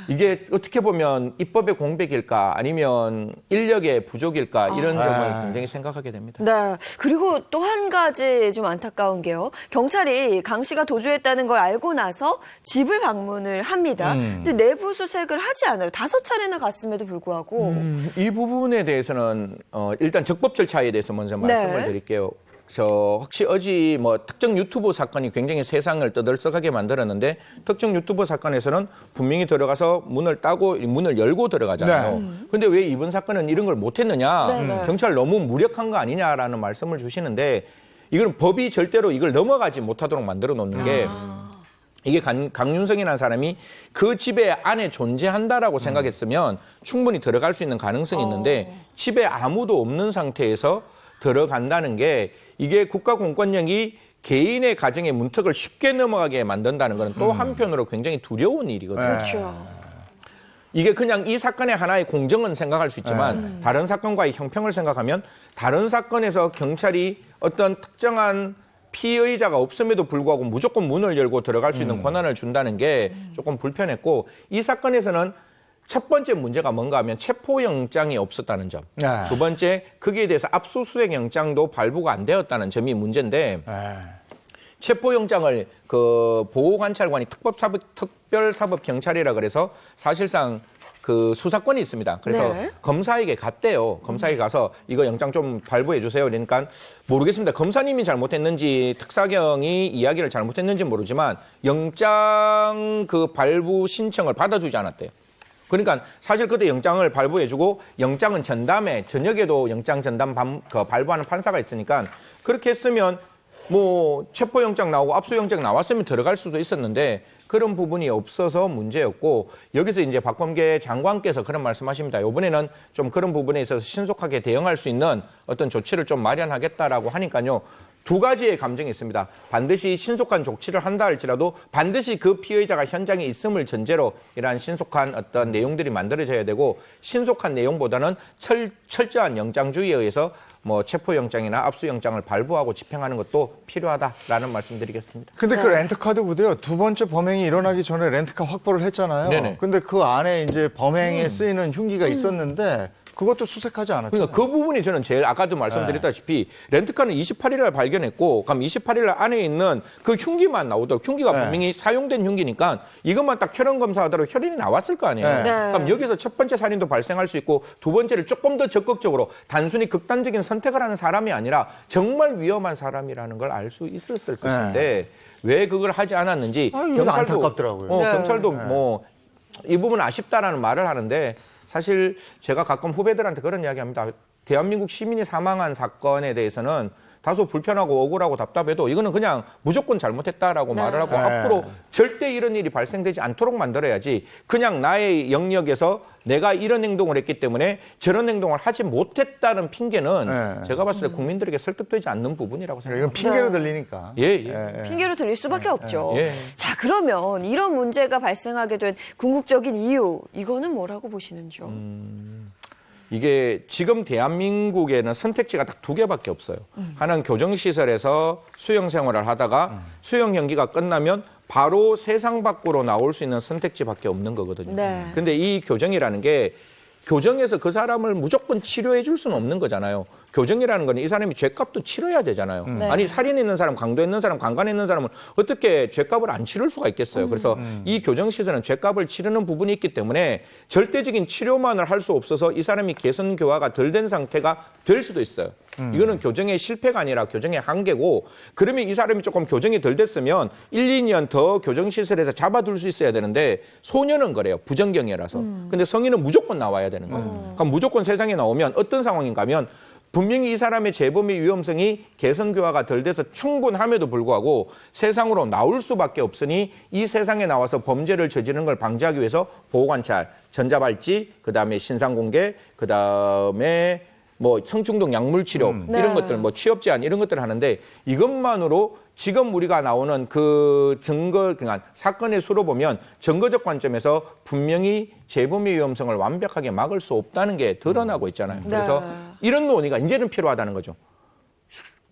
이게 어떻게 보면 입법의 공백일까 아니면 인력의 부족일까 이런 점을 굉장히 생각하게 됩니다. 네. 그리고 또 한 가지 좀 안타까운 게요. 경찰이 강 씨가 도주했다는 걸 알고 나서 집을 방문을 합니다. 근데 내부 수색을 하지 않아요. 5차례나 갔음에도 불구하고. 이 부분에 대해서는 일단 적법 절차에 대해서 먼저 말씀을 드릴게요. 혹시 어제 특정 유튜브 사건이 굉장히 세상을 떠들썩하게 만들었는데 특정 유튜브 사건에서는 분명히 들어가서 문을 따고 문을 열고 들어가잖아요. 근데 왜 이번 사건은 이런 걸 못했느냐? 경찰 너무 무력한 거 아니냐라는 말씀을 주시는데 이건 법이 절대로 이걸 넘어가지 못하도록 만들어 놓는 게 이게 강윤성이라는 사람이 그 집에 안에 존재한다라고 생각했으면 충분히 들어갈 수 있는 가능성이 있는데 집에 아무도 없는 상태에서 들어간다는 게 이게 국가공권력이 개인의 가정의 문턱을 쉽게 넘어가게 만든다는 것은 또 한편으로 굉장히 두려운 일이거든요. 그렇죠. 이게 그냥 이 사건의 하나의 공정은 생각할 수 있지만 다른 사건과의 형평을 생각하면 다른 사건에서 경찰이 어떤 특정한 피의자가 없음에도 불구하고 무조건 문을 열고 들어갈 수 있는 권한을 준다는 게 조금 불편했고 이 사건에서는 첫 번째 문제가 뭔가 하면 체포영장이 없었다는 점. 두 번째, 거기에 대해서 압수수색 영장도 발부가 안 되었다는 점이 문제인데 체포영장을 그 보호관찰관이 특별사법경찰이라 그래서 사실상 그 수사권이 있습니다. 그래서 검사에게 갔대요. 검사에게 가서 이거 영장 좀 발부해 주세요. 그러니까 모르겠습니다. 검사님이 잘못했는지 특사경이 이야기를 잘못했는지 모르지만 영장 그 발부 신청을 받아주지 않았대요. 그러니까 사실 그때 영장을 발부해주고 영장은 전담에 저녁에도 영장 전담 발부하는 판사가 있으니까 그렇게 했으면 체포영장 나오고 압수영장 나왔으면 들어갈 수도 있었는데 그런 부분이 없어서 문제였고 여기서 이제 박범계 장관께서 그런 말씀하십니다. 이번에는 좀 그런 부분에 있어서 신속하게 대응할 수 있는 어떤 조치를 좀 마련하겠다라고 하니까요. 두 가지의 감정이 있습니다. 반드시 신속한 조치를 한다 할지라도 반드시 그 피의자가 현장에 있음을 전제로 이러한 신속한 어떤 내용들이 만들어져야 되고 신속한 내용보다는 철저한 영장주의에 의해서 체포영장이나 압수영장을 발부하고 집행하는 것도 필요하다라는 말씀드리겠습니다. 근데 그 렌트카도 그대요. 두 번째 범행이 일어나기 전에 렌트카 확보를 했잖아요. 네네. 근데 그 안에 이제 범행에 쓰이는 흉기가 있었는데 그것도 수색하지 않았죠. 그러니까 그 부분이 저는 제일 아까도 말씀드렸다시피 렌트카는 28일 날 발견했고 그럼 28일 날 안에 있는 그 흉기만 나오도록 흉기가 분명히 사용된 흉기니까 이것만 딱 혈흔 검사하도록 혈흔이 나왔을 거 아니에요. 그럼 여기서 첫 번째 살인도 발생할 수 있고 두 번째를 조금 더 적극적으로 단순히 극단적인 선택을 하는 사람이 아니라 정말 위험한 사람이라는 걸 알 수 있었을 것인데 왜 그걸 하지 않았는지 경찰도 안타깝더라고요. 경찰도 이 부분 아쉽다라는 말을 하는데 사실 제가 가끔 후배들한테 그런 이야기합니다. 대한민국 시민이 사망한 사건에 대해서는 다소 불편하고 억울하고 답답해도 이거는 그냥 무조건 잘못했다라고 말을 하고 앞으로 절대 이런 일이 발생되지 않도록 만들어야지 그냥 나의 영역에서 내가 이런 행동을 했기 때문에 저런 행동을 하지 못했다는 핑계는 제가 봤을 때 국민들에게 설득되지 않는 부분이라고 생각합니다. 이건 핑계로 들리니까. 핑계로 들릴 수밖에 없죠. 자, 그러면 이런 문제가 발생하게 된 궁극적인 이유, 이거는 뭐라고 보시는지요? 이게 지금 대한민국에는 선택지가 딱 두 개밖에 없어요. 하나는 교정시설에서 수용 생활을 하다가 수용 경기가 끝나면 바로 세상 밖으로 나올 수 있는 선택지밖에 없는 거거든요. 근데 이 교정이라는 게 교정에서 그 사람을 무조건 치료해 줄 수는 없는 거잖아요. 교정이라는 거는 이 사람이 죗값도 치러야 되잖아요. 네. 아니 살인 있는 사람, 강도 있는 사람, 강간에 있는 사람은 어떻게 죗값을 안 치를 수가 있겠어요. 그래서 이 교정시설은 죗값을 치르는 부분이 있기 때문에 절대적인 치료만을 할 수 없어서 이 사람이 개선 교화가 덜 된 상태가 될 수도 있어요. 이거는 교정의 실패가 아니라 교정의 한계고, 그러면 이 사람이 조금 교정이 덜 됐으면 1, 2년 더 교정시설에서 잡아둘 수 있어야 되는데 소년은 그래요. 부정경이라서. 근데 성인은 무조건 나와야 되는 거예요. 그럼 무조건 세상에 나오면 어떤 상황인가 하면 분명히 이 사람의 재범의 위험성이 개선 교화가 덜 돼서 충분함에도 불구하고 세상으로 나올 수밖에 없으니 이 세상에 나와서 범죄를 저지르는 걸 방지하기 위해서 보호관찰, 전자발찌, 그다음에 신상공개, 그다음에 뭐 성중독 약물 치료 이런 것들, 뭐 취업 제한 이런 것들을 하는데 이것만으로 지금 우리가 나오는 그 증거, 그러니까 사건의 수로 보면 증거적 관점에서 분명히 재범의 위험성을 완벽하게 막을 수 없다는 게 드러나고 있잖아요. 그래서 이런 논의가 이제는 필요하다는 거죠.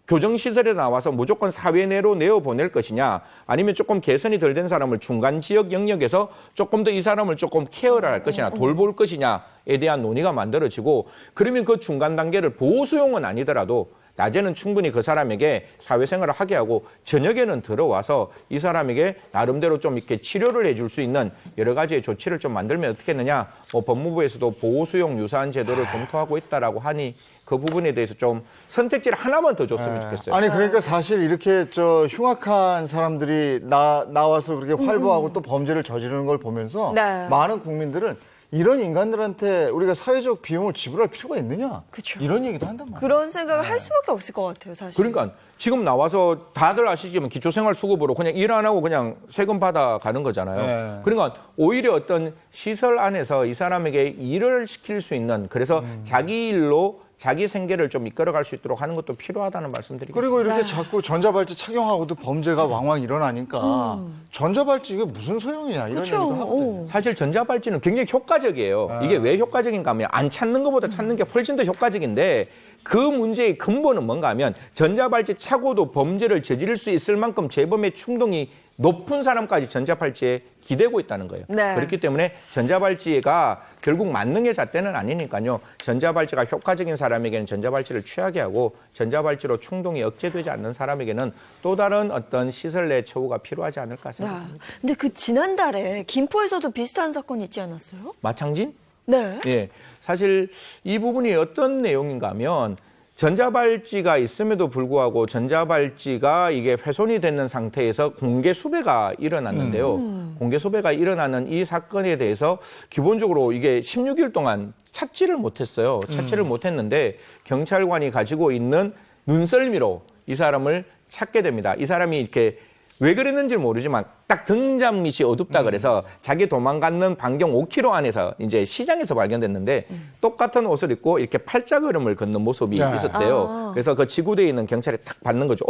교정시설에 나와서 무조건 사회 내로 내어보낼 것이냐, 아니면 조금 개선이 덜 된 사람을 중간 지역 영역에서 조금 더 이 사람을 조금 케어를 할 것이냐, 돌볼 것이냐에 대한 논의가 만들어지고, 그러면 그 중간 단계를 보호수용은 아니더라도 낮에는 충분히 그 사람에게 사회생활을 하게 하고 저녁에는 들어와서 이 사람에게 나름대로 좀 이렇게 치료를 해줄 수 있는 여러 가지의 조치를 좀 만들면 어떻겠느냐, 뭐 법무부에서도 보호수용 유사한 제도를 검토하고 있다라고 하니 그 부분에 대해서 좀 선택지를 하나만 더 줬으면 좋겠어요. 아니 그러니까 사실 이렇게 흉악한 사람들이 나와서 그렇게 활보하고 또 범죄를 저지르는 걸 보면서 많은 국민들은 이런 인간들한테 우리가 사회적 비용을 지불할 필요가 있느냐? 그쵸. 이런 얘기도 한단 말이에요. 그런 생각을 할 수밖에 없을 것 같아요, 사실. 그러니까 지금 나와서 다들 아시지만 기초생활수급으로 그냥 일 안 하고 그냥 세금 받아가는 거잖아요. 그러니까 오히려 어떤 시설 안에서 이 사람에게 일을 시킬 수 있는, 그래서 자기 일로 자기 생계를 좀 이끌어갈 수 있도록 하는 것도 필요하다는 말씀드리겠습니다. 그리고 이렇게 자꾸 전자발찌 착용하고도 범죄가 왕왕 일어나니까 전자발찌 이게 무슨 소용이냐 이런 얘기도 하거든요. 사실 전자발찌는 굉장히 효과적이에요. 이게 왜 효과적인가 하면 안 찾는 것보다 찾는 게 훨씬 더 효과적인데, 그 문제의 근본은 뭔가 하면 전자발찌 차고도 범죄를 저지를 수 있을 만큼 재범의 충동이 높은 사람까지 전자발찌에 기대고 있다는 거예요. 그렇기 때문에 전자발찌가 결국 만능의 잣대는 아니니까요. 전자발찌가 효과적인 사람에게는 전자발찌를 취하게 하고, 전자발찌로 충동이 억제되지 않는 사람에게는 또 다른 어떤 시설 내 처우가 필요하지 않을까 생각합니다. 근데 그 지난달에 김포에서도 비슷한 사건이 있지 않았어요? 마창진? 네. 예. 사실 이 부분이 어떤 내용인가 하면 전자발찌가 있음에도 불구하고 전자발찌가 이게 훼손이 되는 상태에서 공개 수배가 일어났는데요. 공개 수배가 일어나는 이 사건에 대해서 기본적으로 이게 16일 동안 찾지를 못했어요. 찾지를 못했는데 경찰관이 가지고 있는 눈썰미로 이 사람을 찾게 됩니다. 이 사람이 이렇게 왜 그랬는지 모르지만 딱 등잔 밑이 어둡다 그래서 자기 도망갔는 반경 5km 안에서 이제 시장에서 발견됐는데 똑같은 옷을 입고 이렇게 팔자걸음을 걷는 모습이 있었대요. 그래서 그 지구대에 있는 경찰이 탁 받는 거죠.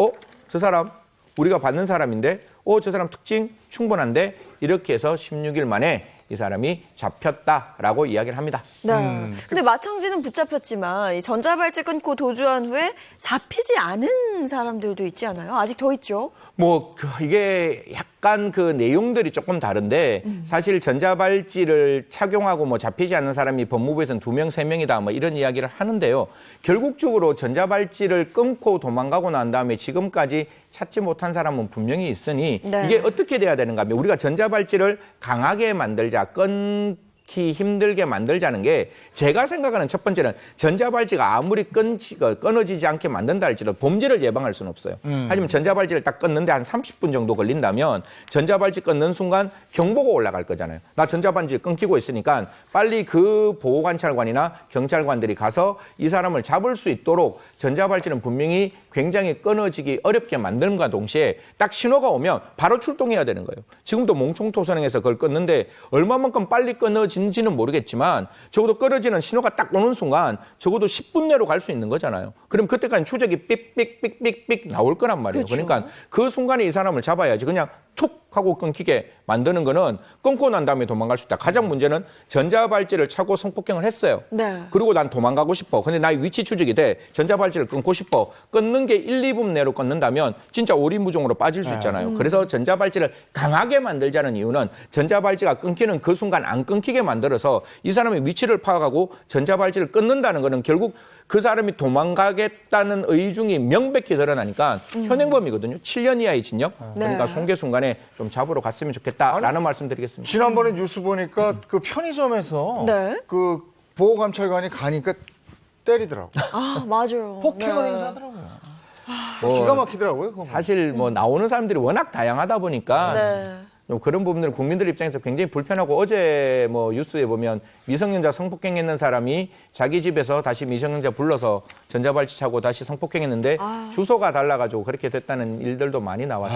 저 사람 우리가 받는 사람인데, 저 사람 특징 충분한데, 이렇게 해서 16일 만에 이 사람이 잡혔다라고 이야기를 합니다. 네. 근데 마창진은 붙잡혔지만 이 전자발찌 끊고 도주한 후에 잡히지 않은 사람들도 있지 않아요? 아직 더 있죠? 이게 약간 그 내용들이 조금 다른데, 사실 전자발찌를 착용하고 잡히지 않는 사람이 법무부에서는 2명, 3명이다 이런 이야기를 하는데요. 결국적으로 전자발찌를 끊고 도망가고 난 다음에 지금까지 찾지 못한 사람은 분명히 있으니 이게 어떻게 돼야 되는가 하면, 우리가 전자발찌를 강하게 만들자, 끊기 힘들게 만들자는 게, 제가 생각하는 첫 번째는 전자발찌가 아무리 끊어지지 않게 만든다 할지라도 범죄를 예방할 수는 없어요. 하지만 전자발찌를 딱 끊는데 한 30분 정도 걸린다면 전자발찌 끊는 순간 경보가 올라갈 거잖아요. 나 전자발찌 끊기고 있으니까 빨리 그 보호관찰관이나 경찰관들이 가서 이 사람을 잡을 수 있도록 전자발찌는 분명히 굉장히 끊어지기 어렵게 만드는과 동시에 딱 신호가 오면 바로 출동해야 되는 거예요. 지금도 몽총토선행에서 그걸 끊는데 얼마만큼 빨리 끊어진지는 모르겠지만 적어도 끊어지는 신호가 딱 오는 순간 적어도 10분 내로 갈 수 있는 거잖아요. 그럼 그때까지 추적이 삑삑삑삑삑 나올 거란 말이에요. 그러니까 그 순간에 이 사람을 잡아야지. 그냥 툭 하고 끊기게 만드는 거는 끊고 난 다음에 도망갈 수 있다. 가장 문제는 전자발찌를 차고 성폭행을 했어요. 그리고 난 도망가고 싶어. 근데 나의 위치 추적이 돼. 전자발찌를 끊고 싶어. 끊는 게 1, 2분 내로 끊는다면 진짜 오리무중으로 빠질 수 있잖아요. 그래서 전자발찌를 강하게 만들자는 이유는 전자발찌가 끊기는 그 순간 안 끊기게 만들어서 이 사람의 위치를 파악하고 전자발찌를 끊는다는 거는 결국 그 사람이 도망가겠다는 의중이 명백히 드러나니까 현행범이거든요. 7년 이하의 징역. 그러니까 송계순간에 좀 잡으러 갔으면 좋겠다라는 말씀드리겠습니다. 지난번에 뉴스 보니까 그 편의점에서 그 보호감찰관이 가니까 때리더라고요. 아, 맞아요. 폭행을 행사하더라고요. 기가 막히더라고요. 그거. 사실 뭐 나오는 사람들이 워낙 다양하다 보니까 좀 그런 부분들은 국민들 입장에서 굉장히 불편하고 어제 뭐 뉴스에 보면 미성년자 성폭행했는 사람이 자기 집에서 다시 미성년자 불러서 전자발찌차고 다시 성폭행했는데 주소가 달라가지고 그렇게 됐다는 일들도 많이 나와서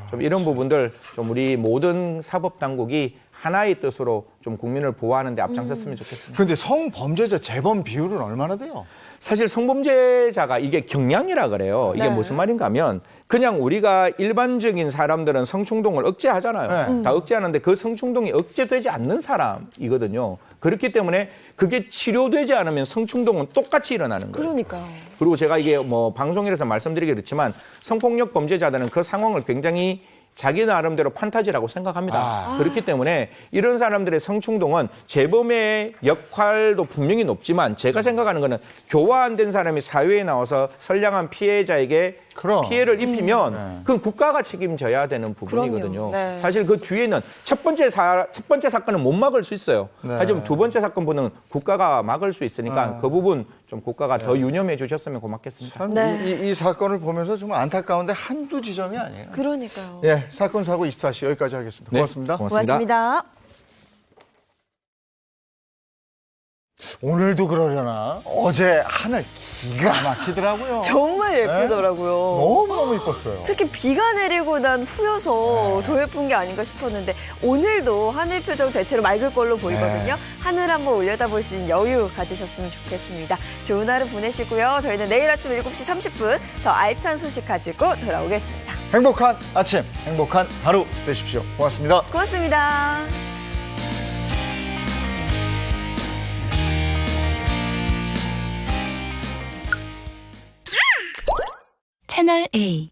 좀 이런 부분들 좀 우리 모든 사법당국이 하나의 뜻으로 좀 국민을 보호하는 데 앞장섰으면 좋겠습니다. 그런데 성범죄자 재범 비율은 얼마나 돼요? 사실 성범죄자가 이게 경량이라 그래요. 이게 무슨 말인가 하면 그냥 우리가 일반적인 사람들은 성충동을 억제하잖아요. 다 억제하는데 그 성충동이 억제되지 않는 사람이거든요. 그렇기 때문에 그게 치료되지 않으면 성충동은 똑같이 일어나는 거예요. 그러니까요. 그리고 제가 이게 뭐 방송에서 말씀드리기 그렇지만 성폭력 범죄자들은 그 상황을 굉장히 자기 나름대로 판타지라고 생각합니다. 그렇기 때문에 이런 사람들의 성충동은 재범의 역할도 분명히 높지만 제가 생각하는 거는 교화 안 된 사람이 사회에 나와서 선량한 피해자에게 피해를 입히면 그건 국가가 책임져야 되는 부분이거든요. 사실 그 뒤에는 첫 번째 사건은 못 막을 수 있어요. 하지만 두 번째 사건보다는 국가가 막을 수 있으니까 그 부분 좀 국가가 더 유념해 주셨으면 고맙겠습니다. 이 사건을 보면서 좀 안타까운데 한두 지점이 아니에요. 그러니까요. 예, 사건 사고 24시 여기까지 하겠습니다. 고맙습니다. 고맙습니다. 오늘도 그러려나? 어제 하늘 기가 막히더라고요. 정말 예쁘더라고요. 너무너무 예뻤어요. 특히 비가 내리고 난 후여서 더 예쁜 게 아닌가 싶었는데 오늘도 하늘 표정 대체로 맑을 걸로 보이거든요. 하늘 한번 올려다볼 수 있는 여유 가지셨으면 좋겠습니다. 좋은 하루 보내시고요. 저희는 내일 아침 7시 30분 더 알찬 소식 가지고 돌아오겠습니다. 행복한 아침, 행복한 하루 되십시오. 고맙습니다. 고맙습니다. 채널 A